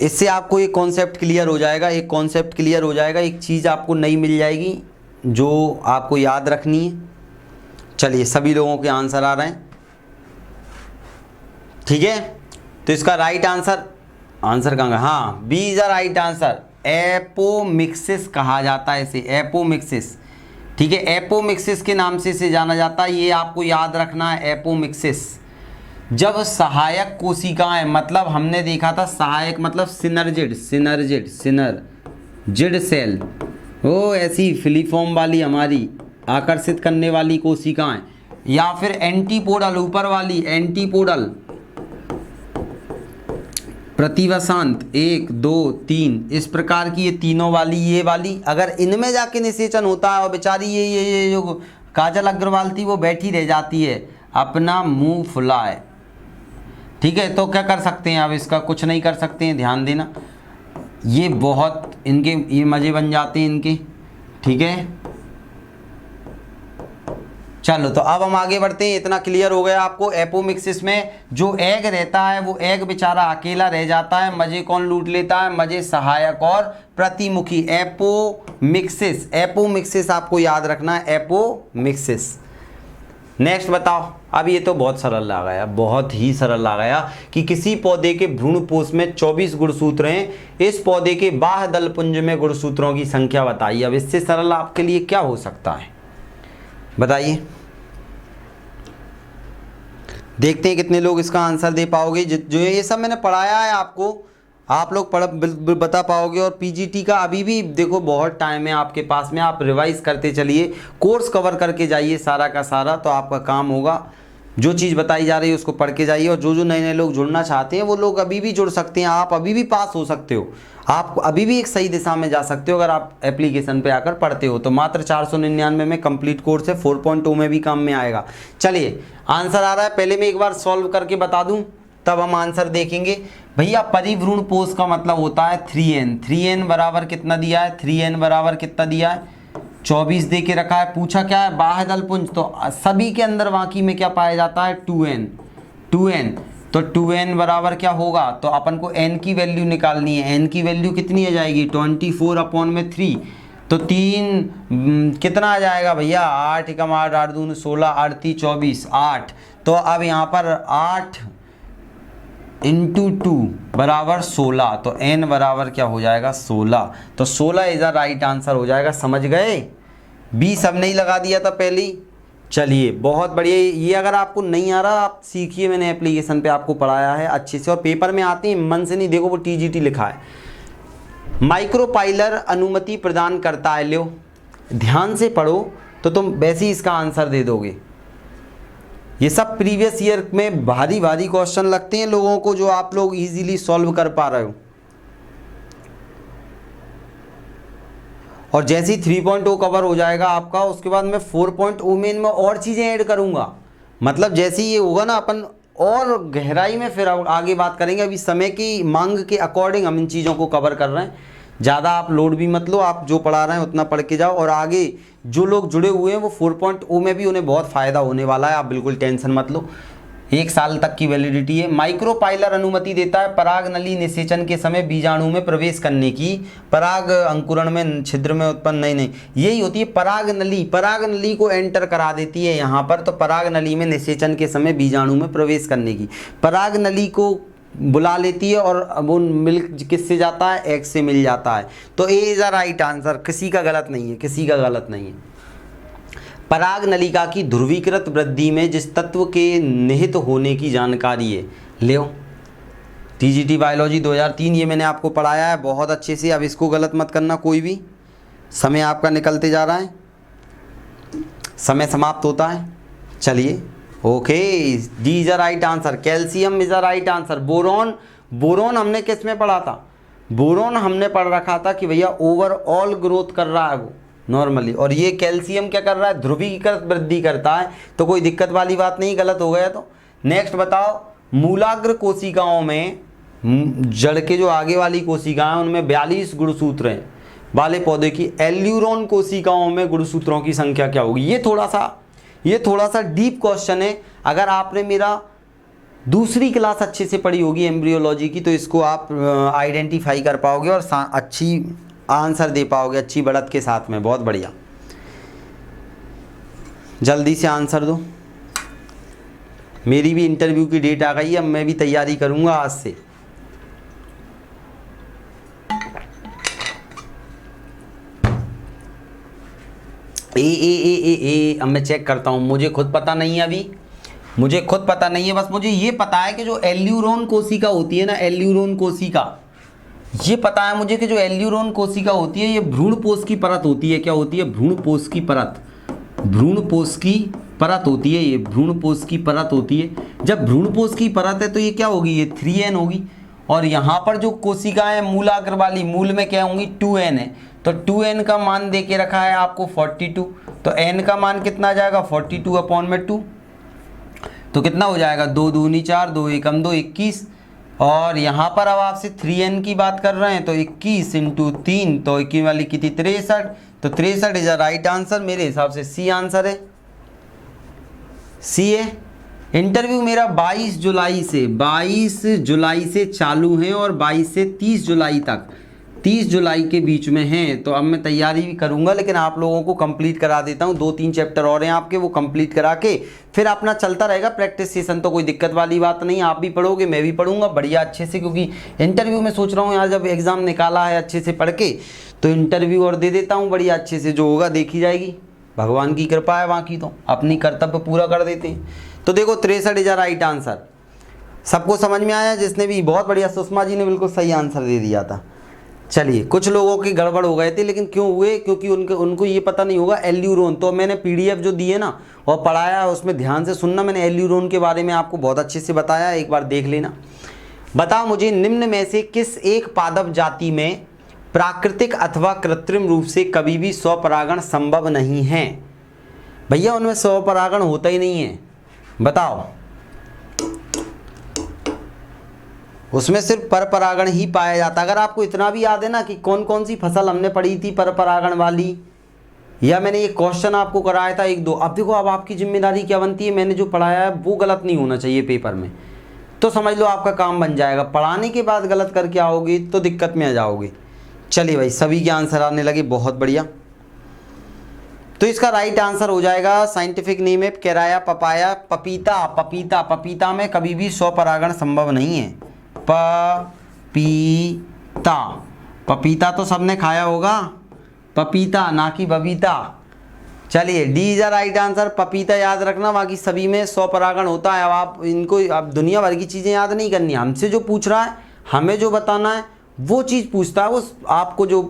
इससे आपको एक कॉन्सेप्ट क्लियर हो जाएगा, एक कॉन्सेप्ट क्लियर हो जाएगा, एक चीज़ आपको नई मिल जाएगी जो आपको याद रखनी है। चलिए सभी लोगों के आंसर आ रहे हैं, ठीक है। तो इसका राइट आंसर कहाँ गया? हाँ, B is the right answer. Apomixis कहा जाता है इसे, एपोमिक्सिस, ठीक है। एपोमिक्सिस के नाम से इसे जाना जाता है, ये आपको याद रखना है। एपोमिक्सिस जब सहायक कोशिकाएं, मतलब हमने देखा था सहायक मतलब सिनर्जिड सेल, वो ऐसी फिलीफॉर्म वाली हमारी आकर्षित करने वाली कोशिकाएं, या फिर एंटीपोडल ऊपर वाली एंटीपोडल प्रतिवसांत 1 2 3 इस प्रकार की, ये तीनों वाली, ये वाली, अगर इनमें जाके निषेचन होता है और बेचारी ये जो काजल अग्रवाल थी वो बैठी रह जाती है अपना मुंह फुलाए, ठीक है। तो क्या कर सकते हैं? अब इसका कुछ नहीं कर सकते हैं, ध्यान देना। ये बहुत इनके ये मज़े बन जाते हैं इनके, ठीक है। चलो तो अब हम आगे बढ़ते हैं, इतना क्लियर हो गया आपको। एपोमिक्सिस में जो एग रहता है वो एग बेचारा अकेला रह जाता है, मजे कौन लूट लेता है? मजे सहायक और प्रतिमुखी। एपोमिक्सिस आपको याद रखना है, एपोमिक्सिस। नेक्स्ट बताओ। अब ये तो बहुत सरल आ गया, बहुत ही सरल आ गया कि किसी पौधे के भ्रूणपोष में 24 गुणसूत्र हैं, इस पौधे के बाह्य दलपुंज में गुणसूत्रों की संख्या बताइए। अब इससे सरल आपके लिए क्या हो सकता है, बताइए। देखते हैं कितने लोग इसका आंसर दे पाओगे। जो ये सब मैंने पढ़ाया है आपको, आप लोग बता पाओगे। और पीजीटी का अभी भी देखो बहुत टाइम है आपके पास में, आप रिवाइज करते चलिए, कोर्स कवर करके जाइए सारा का सारा, तो आपका काम होगा। जो चीज़ बताई जा रही है उसको पढ़ के जाइए। और जो नए नए लोग जुड़ना चाहते हैं वो लोग अभी भी जुड़ सकते हैं, आप अभी भी पास हो सकते हो, आप अभी भी एक सही दिशा में जा सकते हो अगर आप एप्लीकेशन पे आकर पढ़ते हो। तो मात्र 499 में कंप्लीट कोर्स है, 4.2 में भी काम में आएगा। चलिए आंसर आ रहा है, पहले मैं एक बार सॉल्व करके बता दूं तब हम आंसर देखेंगे। भैया परिभ्रूणपोष का मतलब होता है 3n। 3n बराबर कितना दिया है? 3n बराबर कितना दिया है? 24 दे के रखा है। पूछा क्या है? बाह्य दलपुंज, तो सभी के अंदर बाकी में क्या पाया जाता है? 2n। तो 2n बराबर क्या होगा? तो अपन को n की वैल्यू निकालनी है। n की वैल्यू कितनी आ जाएगी? 24/3। तो 3 कितना आ जाएगा भैया? 8 × 8 8 दूनी 16, 8 × 24 8। तो अब यहाँ पर 8 × 2 बराबर 16, तो n बराबर क्या हो जाएगा? 16। तो 16 इज अ राइट आंसर हो जाएगा। समझ गए? बी सब नहीं लगा दिया था पहले ही। चलिए बहुत बढ़िया। ये अगर आपको नहीं आ रहा आप सीखिए, मैंने एप्लीकेशन पे आपको पढ़ाया है अच्छे से, और पेपर में आते हैं मन से नहीं। देखो वो TGT लिखा है, माइक्रोपाइलर अनुमति प्रदान करता है। लो ध्यान से पढ़ो तो तुम वैसे ही इसका आंसर दे दोगे। ये सब प्रीवियस ईयर में भारी भारी क्वेश्चन लगते हैं लोगों को, जो आप लोग इजीली सॉल्व कर पा रहे हो। और जैसे ही 3.0 कवर हो जाएगा आपका, उसके बाद मैं 4.0 में इनमें और चीज़ें ऐड करूँगा। मतलब जैसे ही ये होगा ना, अपन और गहराई में फिर आगे बात करेंगे। अभी समय की मांग के अकॉर्डिंग हम इन चीज़ों को कवर कर रहे हैं। ज़्यादा आप लोड भी मत लो, आप जो पढ़ा रहे हैं उतना पढ़ के जाओ। और आगे जो लोग जुड़े हुए हैं वो 4.0 में भी उन्हें बहुत फ़ायदा होने वाला है, आप बिल्कुल टेंशन मत लो। 1 साल तक की वैलिडिटी है। माइक्रोपाइलर अनुमति देता है पराग नली निषेचन के समय बीजाणु में प्रवेश करने की। पराग अंकुरण में छिद्र में उत्पन्न नहीं यही होती है पराग नली। पराग नली को एंटर करा देती है यहाँ पर, तो पराग नली में निषेचन के समय बीजाणु में प्रवेश करने की। पराग नली को बुला लेती है और वो मिल्क किससे जाता है, एग से मिल जाता है। तो ए इज अ राइट आंसर, किसी का गलत नहीं है, किसी का गलत नहीं है। पराग नलिका की ध्रुवीकृत वृद्धि में जिस तत्व के निहित होने की जानकारी है। ले टीजीटी बायोलॉजी 2003, ये मैंने आपको पढ़ाया है बहुत अच्छे से। अब इसको गलत मत करना कोई भी। समय आपका निकलते जा रहा है, समय समाप्त होता है। चलिए okay, D is a right answer. Calcium is a right answer. Boron, boron हमने किस में पढ़ा था? बोरॉन हमने पढ़ रखा था कि भैया ओवरऑल ग्रोथ कर रहा है वो नॉर्मली, और ये कैल्शियम क्या कर रहा है? ध्रुवीकृत वृद्धि करता है। तो कोई दिक्कत वाली बात नहीं, गलत हो गया तो। नेक्स्ट बताओ, मूलाग्र कोशिकाओं में जड़ के जो आगे वाली कोशिकाएं हैं उनमें 42 गुणसूत्र हैं वाले पौधे की एल्यूरोन कोशिकाओं में गुणसूत्रों की संख्या क्या होगी? ये थोड़ा सा डीप क्वेश्चन है। अगर आपने मेरा दूसरी क्लास अच्छे से पढ़ी होगी एम्ब्रियोलॉजी की, तो इसको आप आइडेंटिफाई कर पाओगे और अच्छी आंसर दे पाओगे अच्छी बढ़त के साथ में। बहुत बढ़िया, जल्दी से आंसर दो। मेरी भी इंटरव्यू की डेट आ गई है, अब मैं भी तैयारी करूंगा आज से। अब मैं चेक करता हूँ, मुझे खुद पता नहीं है अभी, मुझे खुद पता नहीं है। बस मुझे ये पता है कि जो एल्यूरोन कोशिका होती है ना, एल्यूरोन कोशिका, ये पता है मुझे कि जो एल्यूरोन कोशिका होती है ये भ्रूणपोष की परत होती है। क्या होती है? भ्रूणपोष की परत। भ्रूणपोष की परत होती है, ये भ्रूणपोष की परत होती है। जब भ्रूणपोष की परत है तो ये क्या होगी? ये 3n होगी। और यहाँ पर जो कोशिकाएं मूलाग्र वाली, मूल में क्या होंगी? 2n है। तो 2n का मान दे के रखा है आपको 42, तो n का मान कितना आ जाएगा? 42/2। तो कितना हो जाएगा? 2 दूनी 4, 2 एकम 2, 21। और यहाँ पर अब आपसे 3n की बात कर रहे हैं, तो 21 × 3, तो 21 वाली कितनी? 63। तो 63 इज अ राइट आंसर। मेरे हिसाब से सी आंसर है, सी है। इंटरव्यू मेरा 22 जुलाई से चालू है और 22 से 30 जुलाई तक, 30 जुलाई के बीच में हैं। तो अब मैं तैयारी भी करूंगा, लेकिन आप लोगों को कंप्लीट करा देता हूं। 2-3 चैप्टर और हैं आपके, वो कंप्लीट करा के फिर अपना चलता रहेगा प्रैक्टिस सेशन। तो कोई दिक्कत वाली बात नहीं, आप भी पढ़ोगे मैं भी पढ़ूंगा बढ़िया अच्छे से। क्योंकि इंटरव्यू में सोच रहा हूँ यार, जब एग्ज़ाम निकाला है अच्छे से पढ़ के, तो इंटरव्यू और दे देता हूँ बढ़िया अच्छे से। जो होगा देखी जाएगी, भगवान की कृपा है, बाकी तो अपनी कर्तव्य पूरा कर देते हैं। तो देखो 63 इज अ राइट आंसर। सबको समझ में आया? जिसने भी, बहुत बढ़िया, सुषमा जी ने बिल्कुल सही आंसर दे दिया था। चलिए, कुछ लोगों की गड़बड़ हो गए थे, लेकिन क्यों हुए? क्योंकि उनको ये पता नहीं होगा एल्यूरोन। तो मैंने पीडीएफ जो दी है ना और पढ़ाया है, उसमें ध्यान से सुनना। मैंने एल्यूरोन के बारे में आपको बहुत अच्छे से बताया, एक बार देख लेना। बताओ मुझे, निम्न में से किस एक पादप जाति में प्राकृतिक अथवा कृत्रिम रूप से कभी भी स्वपरागण संभव नहीं है? भैया उनमें स्वपरागण होता ही नहीं है, बताओ। उसमें सिर्फ परपरागण ही पाया जाता है। अगर आपको इतना भी याद है ना कि कौन कौन सी फसल हमने पढ़ी थी परपरागण वाली, या मैंने ये क्वेश्चन आपको कराया था 1-2। अब देखो, अब आपकी जिम्मेदारी क्या बनती है, मैंने जो पढ़ाया है वो गलत नहीं होना चाहिए पेपर में, तो समझ लो आपका काम बन जाएगा। पढ़ाने के बाद गलत करके आओगे तो दिक्कत में आ जाओगे। चलिए भाई, सभी के आंसर आने लगे, बहुत बढ़िया। तो इसका राइट आंसर हो जाएगा, साइंटिफिक नेम है केराया पपाया, पपीता। पपीता, पपीता में कभी भी स्वपरागण संभव नहीं है। पपीता, पपीता तो सबने खाया होगा, पपीता ना कि बबीता। चलिए, D is a right answer. पपीता याद रखना, बाकी सभी में स्वपरागण होता है। अब आप इनको, अब दुनिया भर की चीज़ें याद नहीं करनी, हमसे जो पूछ रहा है, हमें जो बताना है वो चीज़ पूछता है, वो आपको जो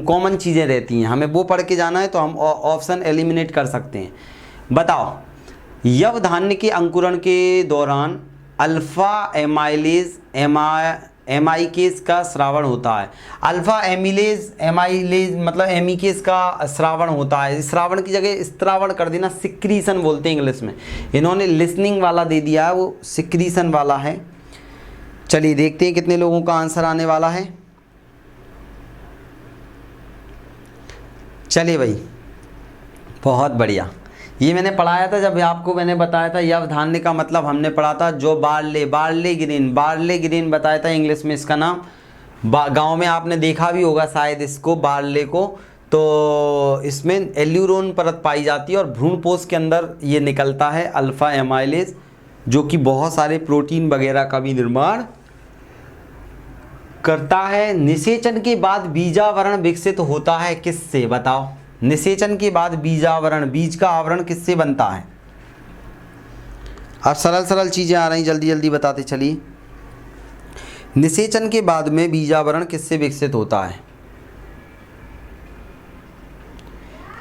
कॉमन चीज़ें रहती हैं हमें वो पढ़ के जाना है, तो हम ऑप्शन एलिमिनेट कर सकते हैं। बताओ, यव धान्य के अंकुरण के दौरान अल्फा एमाइलेज एमाइकेज का स्रावण होता है। अल्फा एमाइलेज मतलब एमिकेज का स्रावण होता है। श्रावण की जगह स्त्रावण कर देना, सिक्रीशन बोलते हैं इंग्लिश में। इन्होंने लिसनिंग वाला दे दिया है, वो सिक्रीशन वाला है। चलिए देखते हैं कितने लोगों का आंसर आने वाला है। चलिए भाई, बहुत बढ़िया। ये मैंने पढ़ाया था जब आपको मैंने बताया था यव धान्य का मतलब हमने पढ़ा था जो बार्ले ग्रीन बताया था इंग्लिश में इसका नाम। गांव में आपने देखा भी होगा शायद इसको, बार्ले को। तो इसमें एल्यूरोन परत पाई जाती है और भ्रूणपोष के अंदर ये निकलता है अल्फा एमाइलेज, जो कि बहुत सारे प्रोटीन वगैरह का भी निर्माण करता है। निषेचन के बाद बीजावरण विकसित होता है किससे? बताओ, निषेचन के बाद बीजावरण, बीज का आवरण किससे बनता है? अब सरल सरल चीज़ें आ रही, जल्दी जल्दी बताते चलिए। निषेचन के बाद में बीजावरण किससे विकसित होता है?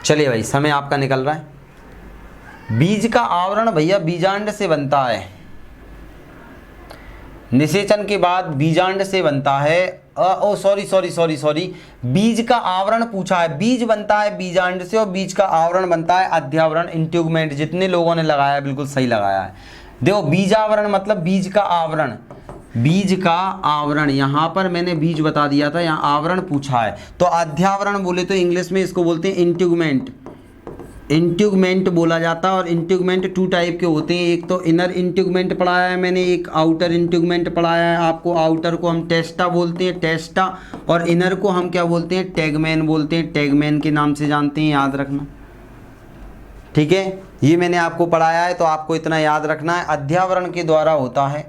चलिए भाई, समय आपका निकल रहा है। बीज का आवरण भैया बीजांड से बनता है। निषेचन के बाद बीजांड से बनता है। सॉरी, बीज का आवरण पूछा है। बीज बनता है बीजांड से और बीज का आवरण बनता है अध्यावरण, इंट्यूगमेंट। जितने लोगों ने लगाया बिल्कुल सही लगाया है। देखो, बीजावरण मतलब बीज का आवरण, बीज का आवरण। यहाँ पर मैंने बीज बता दिया था, यहाँ आवरण पूछा है। तो अध्यावरण बोले तो इंग्लिश में इसको बोलते हैं इंट्यूगमेंट। इंट्यूगमेंट बोला जाता है। और इंट्यूगमेंट 2 टाइप के होते हैं। एक तो इनर इंट्यूगमेंट पढ़ाया है मैंने, एक आउटर इंट्यूगमेंट पढ़ाया है आपको। आउटर को हम टेस्टा बोलते हैं, टेस्टा। और इनर को हम क्या बोलते हैं? टैगमैन बोलते हैं। टैगमैन के नाम से जानते हैं, याद रखना, ठीक है। ये मैंने आपको पढ़ाया है तो आपको इतना याद रखना है। अध्यावरण के द्वारा होता है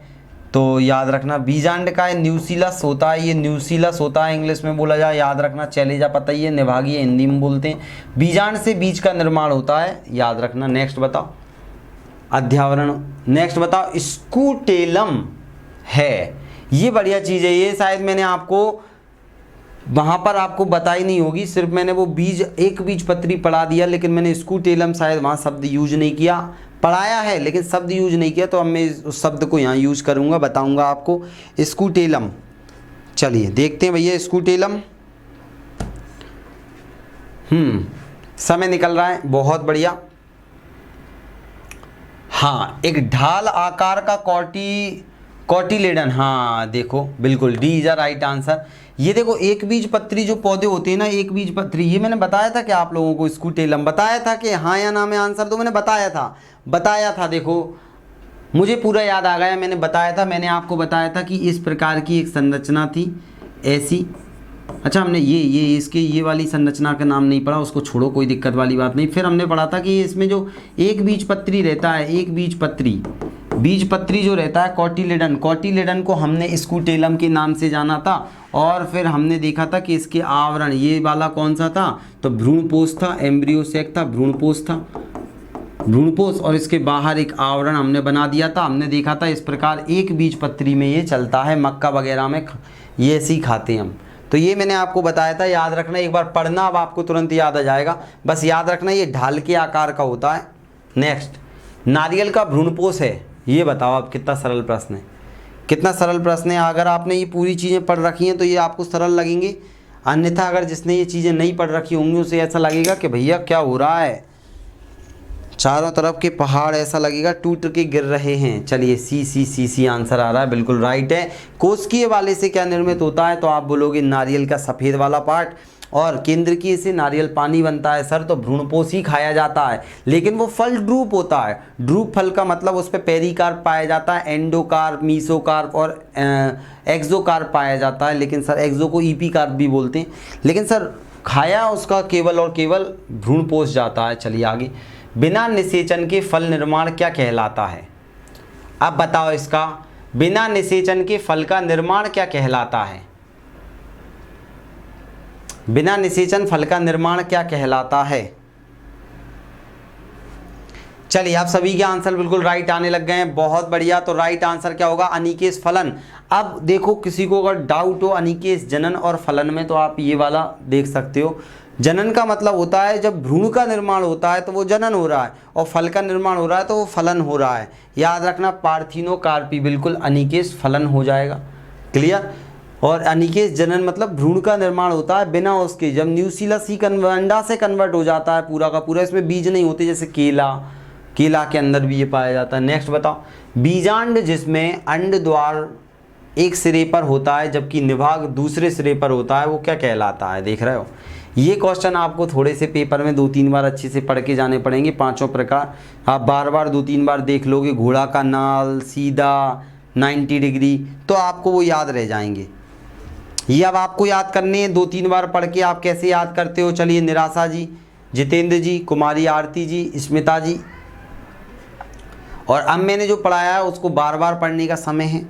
तो याद रखना। बीजांड का न्यूसिलस होता है, ये न्यूसिलस होता है इंग्लिश में बोला जाए, याद रखना। चैलेजा पता ही है, निभागीय हिंदी में बोलते हैं। बीजांड से बीज का निर्माण होता है, याद रखना। नेक्स्ट बताओ, अध्यावरण। नेक्स्ट बताओ, स्कूटेलम है, ये बढ़िया चीज़ है। ये शायद मैंने आपको वहाँ पर आपको बताई नहीं होगी, सिर्फ मैंने वो बीज, एक बीज पत्री पढ़ा दिया, लेकिन मैंने स्कूटेलम शायद वहाँ शब्द यूज नहीं किया। पढ़ाया है लेकिन शब्द यूज नहीं किया, तो अब मैं उस शब्द को यहाँ यूज करूँगा, बताऊँगा आपको। स्कूटेलम, चलिए देखते हैं भैया स्कूटेलम। समय निकल रहा है, बहुत बढ़िया। हाँ, एक ढाल आकार का कॉटिलेडन, हाँ देखो बिल्कुल, D is a right answer. ये देखो, एक बीज पत्री जो पौधे होते हैं ना, एक बीज पत्री, ये मैंने बताया था कि आप लोगों को स्कूटेलम बताया था कि हाँ या ना में आंसर दो। मैंने बताया था, देखो मुझे पूरा याद आ गया। मैंने बताया था, मैंने आपको बताया था कि इस प्रकार की एक संरचना थी ऐसी। अच्छा, हमने ये वाली संरचना का नाम नहीं पढ़ा, उसको छोड़ो, कोई दिक्कत वाली बात नहीं। फिर हमने पढ़ा था कि इसमें जो एक बीज पत्री रहता है, एक बीज पत्री जो रहता है कॉटिलेडन को हमने स्कूटेलम के नाम से जाना था। और फिर हमने देखा था कि इसके आवरण, ये वाला कौन सा था? तो भ्रूणपोष था, एम्ब्रियो सैक था, भ्रूणपोष था, भ्रूणपोष। और इसके बाहर एक आवरण हमने बना दिया था। हमने देखा था इस प्रकार एक बीज पत्री में ये चलता है, मक्का वगैरह में ये ऐसे ही खाते हैं हम। तो ये मैंने आपको बताया था, याद रखना। एक बार पढ़ना, अब आपको तुरंत याद आ जाएगा। बस याद रखना, ये ढाल के आकार का होता है। नेक्स्ट, नारियल का भ्रूणपोष है, ये बताओ आप। कितना सरल प्रश्न है, कितना सरल प्रश्न है। अगर आपने ये पूरी चीज़ें पढ़ रखी हैं तो ये आपको सरल लगेंगे। अन्यथा अगर जिसने ये चीज़ें नहीं पढ़ रखी होंगी उसे ऐसा लगेगा कि भैया क्या हो रहा है, चारों तरफ के पहाड़ ऐसा लगेगा टूट के गिर रहे हैं। चलिए सी आंसर आ रहा है, बिल्कुल राइट है। कोशिकीय वाले से क्या निर्मित होता है? तो आप बोलोगे नारियल का सफ़ेद वाला पार्ट। और केंद्रकीय से नारियल पानी बनता है सर, तो भ्रूणपोष ही खाया जाता है। लेकिन वो फल ड्रूप होता है। ड्रूप फल का मतलब उस पर पेरिकार्प पाया जाता है, एंडोकार्प, मीसोकार्प और एक्सोकार्प पाया जाता है। लेकिन सर एक्सो को ईपीकार्प भी बोलते हैं। लेकिन सर खाया उसका केवल और केवल भ्रूणपोष जाता है। चलिए आगे, बिना निषेचन के फल निर्माण क्या कहलाता है? अब बताओ इसका, बिना निषेचन के फल का निर्माण क्या कहलाता है? बिना निषेचन फल का निर्माण क्या कहलाता है? चलिए आप सभी के आंसर बिल्कुल राइट आने लग गए हैं, बहुत बढ़िया। तो राइट आंसर क्या होगा, अनिकेश फलन। अब देखो किसी को अगर डाउट हो अनिकेश जनन और फलन में, तो आप ये वाला देख सकते हो। जनन का मतलब होता है जब भ्रूण का निर्माण होता है तो वो जनन हो रहा है, और फल का निर्माण हो रहा है तो वो फलन हो रहा है। याद रखना पार्थिनोकार्पी, बिल्कुल अनिकेश फलन हो जाएगा। क्लियर। और अनिकेश जनन मतलब भ्रूण का निर्माण होता है बिना उसके, जब न्यूसीलस ही अंडा से कन्वर्ट हो जाता है पूरा का पूरा, इसमें बीज नहीं होते, जैसे केला के अंदर भी ये पाया जाता है। नेक्स्ट बताओ, बीजांड जिसमें अंड द्वार एक सिरे पर होता है जबकि निभाग दूसरे सिरे पर होता है, वो क्या कहलाता है। देख रहे हो, ये क्वेश्चन आपको थोड़े से पेपर में 2-3 बार अच्छे से पढ़ के जाने पड़ेंगे। 5 प्रकार आप बार बार 2-3 बार देख लोगे, घोड़ा का नाल, सीधा, 90 डिग्री, तो आपको वो याद रह जाएंगे। ये अब आपको याद करने हैं 2-3 बार पढ़ के। आप कैसे याद करते हो, चलिए निराशा जी, जितेंद्र जी, कुमारी आरती जी, स्मिता जी। और अब मैंने जो पढ़ाया है उसको बार बार पढ़ने का समय है।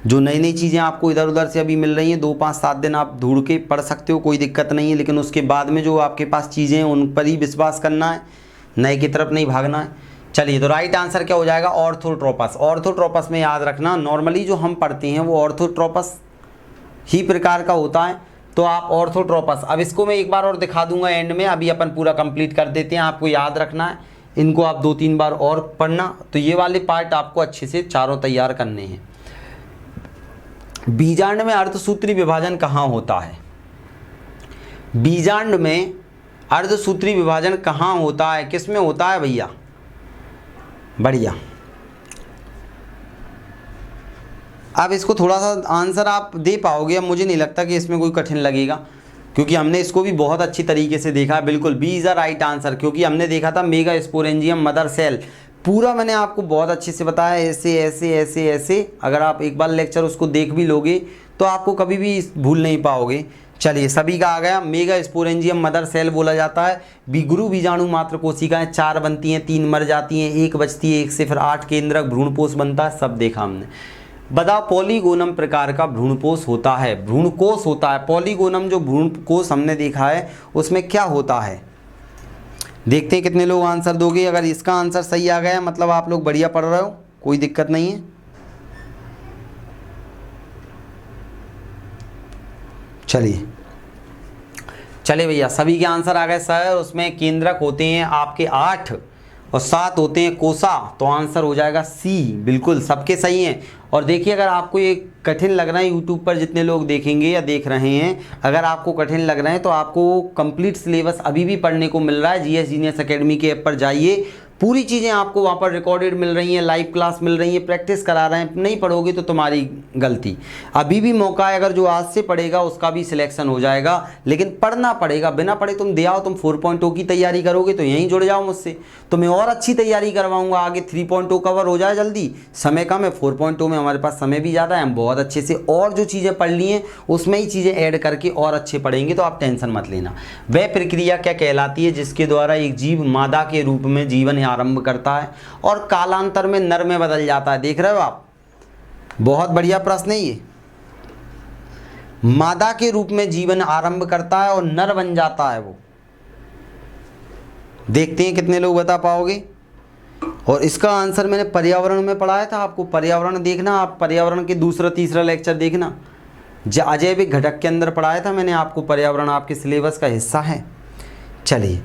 जो नई नई चीज़ें आपको इधर उधर से अभी मिल रही हैं, 2-5-7 दिन आप ढूंढ के पढ़ सकते हो, कोई दिक्कत नहीं है। लेकिन उसके बाद में जो आपके पास चीज़ें हैं उन पर ही विश्वास करना है, नए की तरफ नहीं भागना है। चलिए, तो राइट आंसर क्या हो जाएगा, ऑर्थोट्रोपस। ऑर्थोट्रोपस में याद रखना, नॉर्मली जो हम पढ़ते हैं वो ऑर्थोट्रोपस ही प्रकार का होता है, तो आप ऑर्थोट्रोपस। अब इसको मैं एक बार और दिखा दूंगा एंड में, अभी अपन पूरा कंप्लीट कर देते हैं। आपको याद रखना है, इनको आप 2-3 बार और पढ़ना, तो ये वाले पार्ट आपको अच्छे से चारों तैयार करने हैं। बीजांड में अर्धसूत्री विभाजन कहाँ होता है। बीजांड में अर्धसूत्री विभाजन कहाँ होता है, किस में होता है भैया। बढ़िया। अब इसको थोड़ा सा आंसर आप दे पाओगे, अब मुझे नहीं लगता कि इसमें कोई कठिन लगेगा, क्योंकि हमने इसको भी बहुत अच्छी तरीके से देखा है। बिल्कुल B is the right answer, क्योंकि हमने देखा था मेगा स्पोरेंजियम मदर सेल, पूरा मैंने आपको बहुत अच्छे से बताया, ऐसे ऐसे ऐसे ऐसे। अगर आप एक बार लेक्चर उसको देख भी लोगे तो आपको कभी भी भूल नहीं पाओगे। चलिए, सभी का आ गया। मेगा स्पोरेंजियम मदर सेल बोला जाता है। गुरु बीजाणु मात्र कोशिकाएं 4 बनती हैं, 3 मर जाती हैं, 1 बचती है, 1 से फिर 8 केंद्रक भ्रूणपोष बनता है, सब देखा हमने। बताओ, पॉलीगोनम प्रकार का भ्रूणपोष होता है, भ्रूणकोष होता है। पॉलीगोनम जो भ्रूणकोष हमने देखा है उसमें क्या होता है, देखते हैं कितने लोग आंसर दोगे। अगर इसका आंसर सही आ गया मतलब आप लोग बढ़िया पढ़ रहे हो, कोई दिक्कत नहीं है। चलिए भैया, सभी के आंसर आ गए सर। उसमें केंद्रक होते हैं आपके 8 और 7 होते हैं कोसा, तो आंसर हो जाएगा सी। बिल्कुल सबके सही हैं। और देखिए, अगर आपको ये कठिन लग रहा है, यूट्यूब पर जितने लोग देखेंगे या देख रहे हैं, अगर आपको कठिन लग रहा है तो आपको कंप्लीट सिलेबस अभी भी पढ़ने को मिल रहा है। जीएस जीनियस एकेडमी के ऐप पर जाइए, पूरी चीज़ें आपको वहाँ पर रिकॉर्डेड मिल रही हैं, लाइव क्लास मिल रही है, प्रैक्टिस करा रहे हैं। नहीं पढ़ोगे तो तुम्हारी गलती। अभी भी मौका है, अगर जो आज से पढ़ेगा उसका भी सिलेक्शन हो जाएगा, लेकिन पढ़ना पड़ेगा। बिना पढ़े तुम दे आओ, तुम 4.0 की तैयारी करोगे तो यहीं जुड़ जाओ मुझसे, तो मैं और अच्छी तैयारी करवाऊंगा। आगे 3.0 कवर हो जाए जल्दी, समय कम है, 4.0 में हमारे पास समय भी ज़्यादा है, हम बहुत अच्छे से और जो चीज़ें पढ़ ली हैं उसमें ही चीज़ें ऐड करके और अच्छे पढ़ेंगे, तो आप टेंशन मत लेना। वह प्रक्रिया क्या कहलाती है जिसके द्वारा एक जीव मादा के रूप में जीवन आरंभ करता है और कालांतर में नर में बदल जाता है। देख रहे हो आप, बहुत बढ़िया प्रश्न है ये। मादा के रूप में जीवन आरंभ करता है और नर बन जाता है वो। देखते हैं कितने लोग बता पाओगे। और इसका आंसर मैंने पर्यावरण में पढ़ाया था आपको। पर्यावरण देखना, आप पर्यावरण के दूसरा तीसरा लेक्चर देखना, अजैविक घटक के अंदर पढ़ाया था मैंने आपको। पर्यावरण आपके सिलेबस का हिस्सा है। चलिए,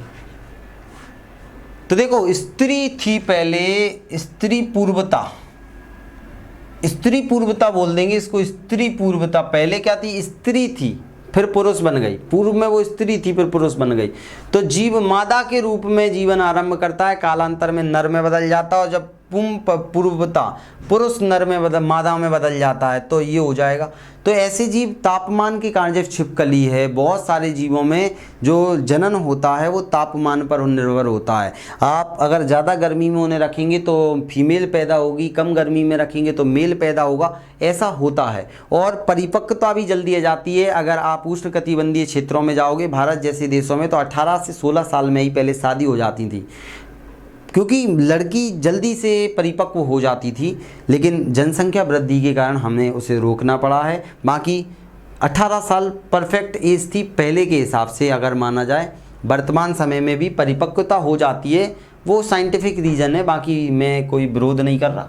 तो देखो, स्त्री थी पहले, स्त्री पूर्वता, स्त्री पूर्वता बोल देंगे इसको, स्त्री पूर्वता। पहले क्या थी, स्त्री थी, फिर पुरुष बन गई। पूर्व में वो स्त्री थी, फिर पुरुष बन गई। तो जीव मादा के रूप में जीवन आरंभ करता है, कालांतर में नर में बदल जाता है, और जब पूर्वता पुरुष नर में मादा में बदल जाता है तो ये हो जाएगा। तो ऐसे जीव तापमान के कारण, जब छिपकली है, बहुत सारे जीवों में जो जनन होता है वो तापमान पर निर्भर होता है। आप अगर ज़्यादा गर्मी में उन्हें रखेंगे तो फीमेल पैदा होगी, कम गर्मी में रखेंगे तो मेल पैदा होगा, ऐसा होता है। और परिपक्वता भी जल्दी आ जाती है। अगर आप उष्णकटिबंधीय क्षेत्रों में जाओगे, भारत जैसे देशों में, तो 18 से 16 साल में ही पहले शादी हो जाती थी, क्योंकि लड़की जल्दी से परिपक्व हो जाती थी। लेकिन जनसंख्या वृद्धि के कारण हमने उसे रोकना पड़ा है। बाकी 18 साल परफेक्ट एज थी पहले के हिसाब से, अगर माना जाए। वर्तमान समय में भी परिपक्वता हो जाती है वो साइंटिफिक रीज़न है, बाकी मैं कोई विरोध नहीं कर रहा।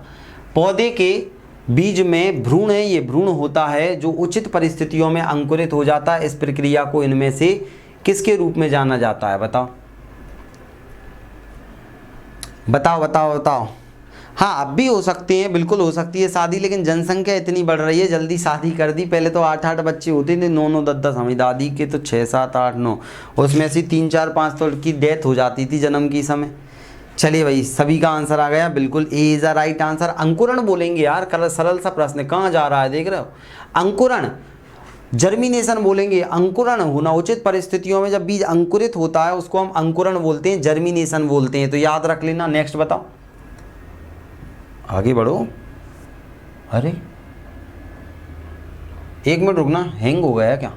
पौधे के बीज में भ्रूण है, ये भ्रूण होता है जो उचित परिस्थितियों में अंकुरित हो जाता है। इस प्रक्रिया को इनमें से किसके रूप में जाना जाता है? बताओ बताओ बताओ बताओ। हाँ, अब भी हो सकती है, बिल्कुल हो सकती है शादी, लेकिन जनसंख्या इतनी बढ़ रही है, जल्दी शादी कर दी। पहले तो 8-8 बच्चे होते थे, 9-9 10-10, हमारी दादी के तो 6-7 8-9, उसमें से 3-4-5 तो की डेथ हो जाती थी जन्म की समय। चलिए भाई, सभी का आंसर आ गया, बिल्कुल A is a right answer. अंकुरण बोलेंगे यार, कल सरल सा प्रश्न, कहाँ जा रहा है देख रहे हो? अंकुरण, जर्मिनेशन बोलेंगे, अंकुरण होना, उचित परिस्थितियों में जब बीज अंकुरित होता है उसको हम अंकुरण बोलते हैं, जर्मिनेशन बोलते हैं, तो याद रख लेना। नेक्स्ट बताओ, आगे बढ़ो। अरे 1 मिनट रुकना, हैंग हो गया क्या?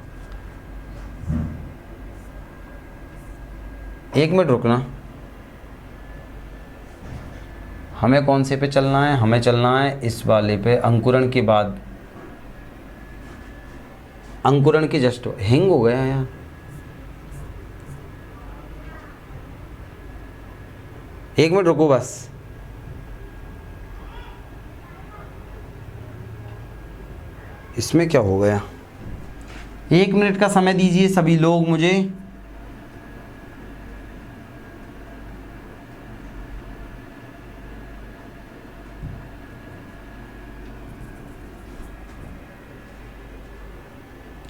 1 मिनट रुकना। हमें कौन से पे चलना है? हमें चलना है इस वाले पे, अंकुरण के बाद, अंकुरण के जस्ट। हैंग हो गया यार, 1 मिनट रुको बस। इसमें क्या हो गया? 1 मिनट का समय दीजिए सभी लोग मुझे।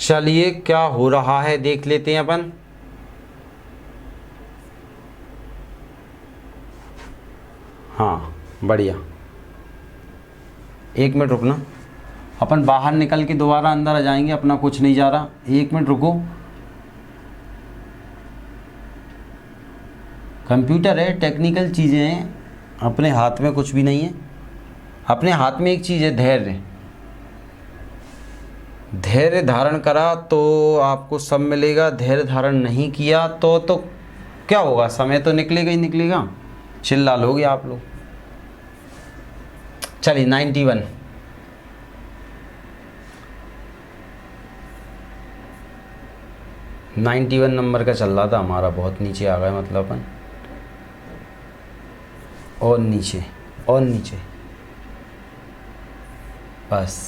चलिए क्या हो रहा है देख लेते हैं अपन। हाँ बढ़िया, 1 मिनट रुकना, अपन बाहर निकल के दोबारा अंदर आ जाएंगे, अपना कुछ नहीं जा रहा। 1 मिनट रुको, कंप्यूटर है, टेक्निकल चीज़ें हैं, अपने हाथ में कुछ भी नहीं है। अपने हाथ में एक चीज़ है, धैर्य। धैर्य धारण करा तो आपको सब मिलेगा, धैर्य धारण नहीं किया तो क्या होगा? समय तो निकलेगा ही निकलेगा, चिल्ला लोगे आप लोग। चलिए 91, नंबर का चल रहा था हमारा, बहुत नीचे आ गए मतलब अपन, और नीचे और नीचे, बस।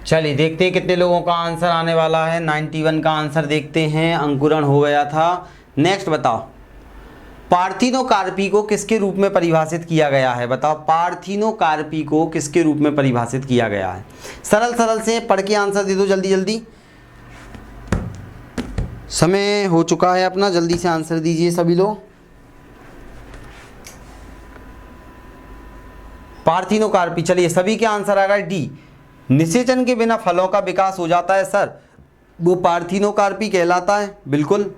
चलिए देखते हैं कितने लोगों का आंसर आने वाला है। 91 का आंसर देखते हैं, अंकुरण हो गया था। नेक्स्ट बताओ, पार्थिनोकार्पी को किसके रूप में परिभाषित किया गया है? बताओ, पार्थिनोकार्पी को किसके रूप में परिभाषित किया गया है? सरल सरल से पढ़ के आंसर दे दो जल्दी जल्दी, समय हो चुका है अपना, जल्दी से आंसर दीजिए सभी लोग। पार्थिनोकार्पी, चलिए सभी के आंसर आ गए डी, निषेचन के बिना फलों का विकास हो जाता है सर, वो पार्थिनोकार्पी कहलाता है। बिल्कुल,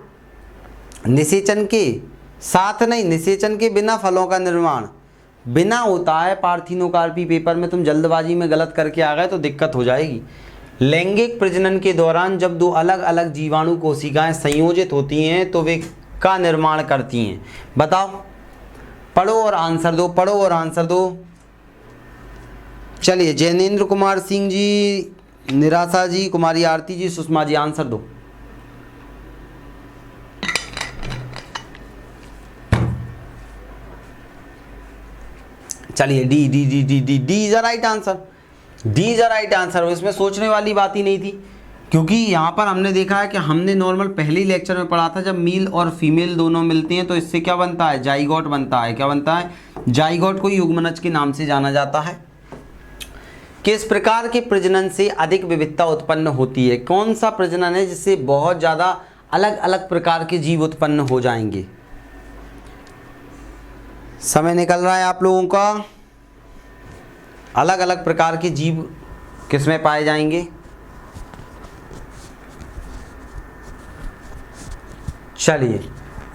निषेचन के साथ नहीं, निषेचन के बिना फलों का निर्माण बिना होता है पार्थिनोकार्पी। पेपर में तुम जल्दबाजी में गलत करके आ गए तो दिक्कत हो जाएगी। लैंगिक प्रजनन के दौरान जब दो अलग अलग जीवाणु कोशिकाएं संयोजित होती हैं तो वे का निर्माण करती हैं। बताओ, पढ़ो और आंसर दो, पढ़ो और आंसर दो। चलिए, जैनेन्द्र कुमार सिंह जी, निराशा जी, कुमारी आरती जी, सुषमा जी, आंसर दो। चलिए D D D D D D is a right answer, D is a right answer. इसमें सोचने वाली बात ही नहीं थी, क्योंकि यहाँ पर हमने देखा है कि हमने नॉर्मल पहले ही लेक्चर में पढ़ा था, जब मेल और फीमेल दोनों मिलते हैं तो इससे क्या बनता है? जाइगोट बनता है। क्या बनता है? जाइगोट को युग्मनज के नाम से जाना जाता है। किस प्रकार के प्रजनन से अधिक विविधता उत्पन्न होती है? कौन सा प्रजनन है जिससे बहुत ज़्यादा अलग अलग प्रकार के जीव उत्पन्न हो जाएंगे? समय निकल रहा है आप लोगों का। अलग अलग प्रकार के जीव किसमें पाए जाएंगे? चलिए,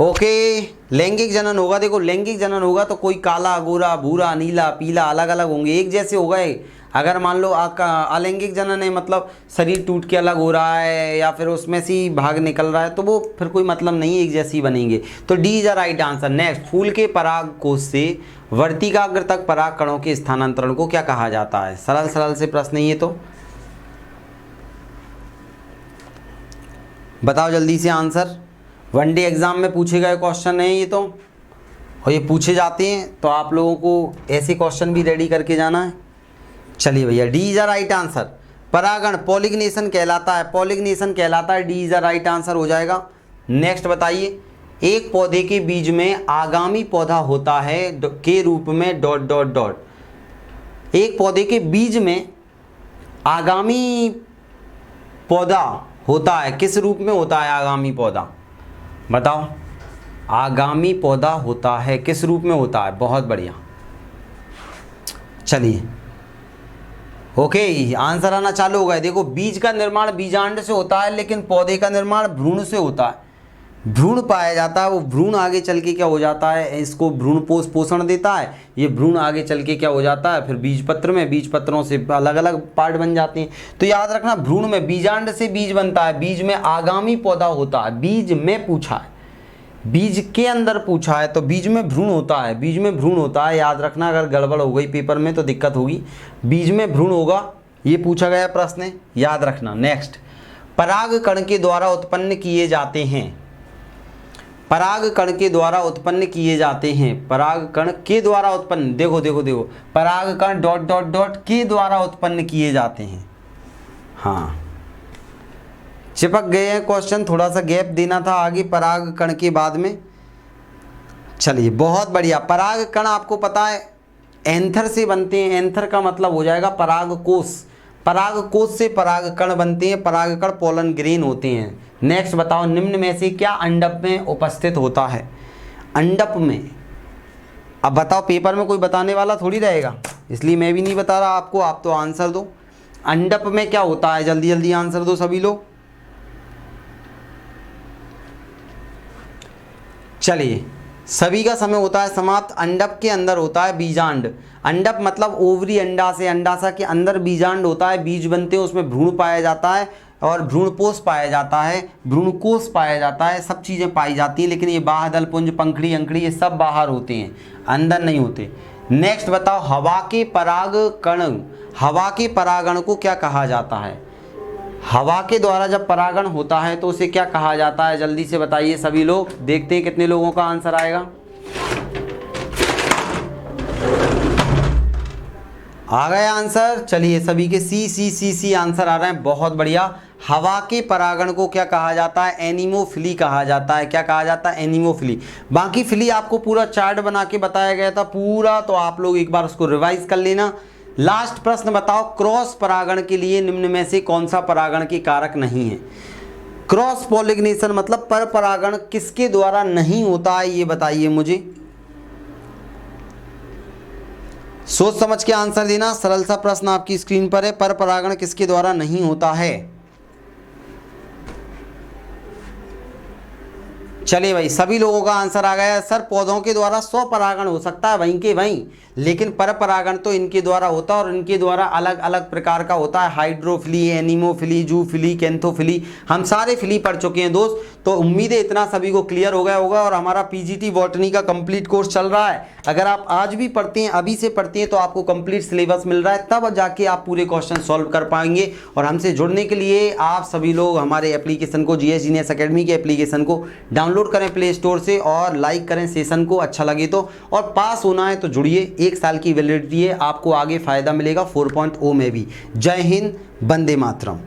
ओके, लैंगिक जनन होगा। देखो, लैंगिक जनन होगा तो कोई काला, गोरा, भूरा, नीला, पीला अलग अलग होंगे, एक जैसे हो गए। अगर मान लो अलैंगिक जनन है, मतलब शरीर टूट के अलग हो रहा है या फिर उसमें से ही भाग निकल रहा है, तो वो फिर कोई मतलब नहीं है, एक जैसे ही बनेंगे। तो D is a right answer. Next, फूल के पराग कोश से वर्तिकाग्र तक पराग कणों के स्थानांतरण को क्या कहा जाता है? सरल सरल से प्रश्न है ये तो, बताओ जल्दी से आंसर। वनडे एग्जाम में पूछे गए क्वेश्चन है ये तो। और ये पूछे जाते हैं, तो आप लोगों को ऐसे क्वेश्चन भी रेडी करके जाना है। चलिए भैया, D is the right answer. परागण पॉलिनेशन कहलाता है, पॉलिनेशन कहलाता है, D is the right answer हो जाएगा। नेक्स्ट बताइए, एक पौधे के बीज में आगामी पौधा होता है के रूप में डॉट डॉट डॉट। एक पौधे के बीज में आगामी पौधा होता है, किस रूप में होता है आगामी पौधा, बताओ। आगामी पौधा होता है किस रूप में होता है, बहुत बढ़िया। चलिए ओके, आंसर आना चालू हो गया। देखो, बीज का निर्माण बीजांड से होता है, लेकिन पौधे का निर्माण भ्रूण से होता है। भ्रूण पाया जाता है, वो भ्रूण आगे चल के क्या हो जाता है, इसको भ्रूण पोषण देता है। ये भ्रूण आगे चल के क्या हो जाता है, फिर बीज पत्र में, बीज पत्रों से अलग अलग पार्ट बन जाते हैं। तो याद रखना, भ्रूण में बीजांड से बीज बनता है, बीज में आगामी पौधा होता है। बीज में पूछा है, बीज के अंदर पूछा है, तो बीज में भ्रूण होता है, बीज में भ्रूण होता है। याद रखना, अगर गड़बड़ हो गई पेपर में तो दिक्कत होगी। बीज में भ्रूण होगा, ये पूछा गया प्रश्न है, याद रखना। नेक्स्ट, पराग कण के द्वारा उत्पन्न किए जाते हैं। पराग कण के द्वारा उत्पन्न किए जाते हैं, पराग कण के द्वारा उत्पन्न, देखो देखो देखो, पराग कण डॉट डॉट डॉट के द्वारा उत्पन्न किए जाते हैं। हाँ, चिपक गए हैं क्वेश्चन, थोड़ा सा गैप देना था आगे पराग कण के बाद में। चलिए बहुत बढ़िया। पराग कण आपको पता है एंथर से बनते हैं, एंथर का मतलब हो जाएगा परागकोश। परागकोश से पराग कण बनते हैं, पराग कण पोलन ग्रेन होते हैं। नेक्स्ट बताओ, निम्न में से क्या अंडप में उपस्थित होता है। अंडप में, अब बताओ, पेपर में कोई बताने वाला थोड़ी रहेगा, इसलिए मैं भी नहीं बता रहा आपको, आप तो आंसर दो। अंडप में क्या होता है, जल्दी जल्दी आंसर दो सभी लोग। चलिए, सभी का समय होता है समाप्त। अंडप के अंदर होता है बीजांड। अंडप मतलब ओवरी अंडाशय, अंडाशय के अंदर बीजांड होता है, बीज बनते हैं, उसमें भ्रूण पाया जाता है और भ्रूणपोष पाया जाता है, भ्रूणकोश पाया जाता है, सब चीज़ें पाई जाती हैं। लेकिन ये बाह्यदल पुंज, पंखड़ी, अंकड़ी, ये सब बाहर होते हैं, अंदर नहीं होते। नेक्स्ट बताओ, हवा के पराग कण, हवा के परागण को क्या कहा जाता है। हवा के द्वारा जब परागण होता है तो उसे क्या कहा जाता है, जल्दी से बताइए सभी लोग। देखते हैं कितने लोगों का आंसर आएगा। आ गया आंसर। चलिए, सभी के सी सी सी सी आंसर आ रहे हैं, बहुत बढ़िया। हवा के परागण को क्या कहा जाता है, एनीमोफिली कहा जाता है। क्या कहा जाता है, एनीमोफिली। बाकी फिली आपको पूरा चार्ट बना के बताया गया था पूरा, तो आप लोग एक बार उसको रिवाइज कर लेना। लास्ट प्रश्न बताओ, क्रॉस परागण के लिए निम्न में से कौन सा परागण के कारक नहीं है। क्रॉस पॉलिनेशन मतलब पर परागण किसके द्वारा नहीं होता है, ये बताइए मुझे। सोच समझ के आंसर देना, सरल सा प्रश्न आपकी स्क्रीन पर है। पर परागण किसके द्वारा नहीं होता है। चलिए भाई, सभी लोगों का आंसर आ गया। सर, पौधों के द्वारा स्वपरागण हो सकता है वहीं के वहीं, लेकिन पर परागण तो इनके द्वारा होता है, और इनके द्वारा अलग अलग प्रकार का होता है। हाइड्रोफिली, एनीमोफिली, जूफिली, कैंथोफिली, हम सारे फिली पढ़ चुके हैं दोस्त। तो उम्मीद है इतना सभी को क्लियर हो गया होगा। और हमारा पीजीटी बॉटनी का कंप्लीट कोर्स चल रहा है। अगर आप आज भी पढ़ते हैं, अभी से पढ़ते हैं, तो आपको कंप्लीट सिलेबस मिल रहा है, तब जाके आप पूरे क्वेश्चन सॉल्व कर पाएंगे। और हमसे जुड़ने के लिए आप सभी लोग हमारे एप्लीकेशन को, जीएस जीनियस अकेडमी के एप्लीकेशन को डाउनलोड करें प्ले स्टोर से, और लाइक करें सेशन को, अच्छा लगे तो। और पास होना है तो जुड़िए, 1 साल की वैलिडिटी है, आपको आगे फ़ायदा मिलेगा 4.0 में भी। जय हिंद, वंदे मातरम।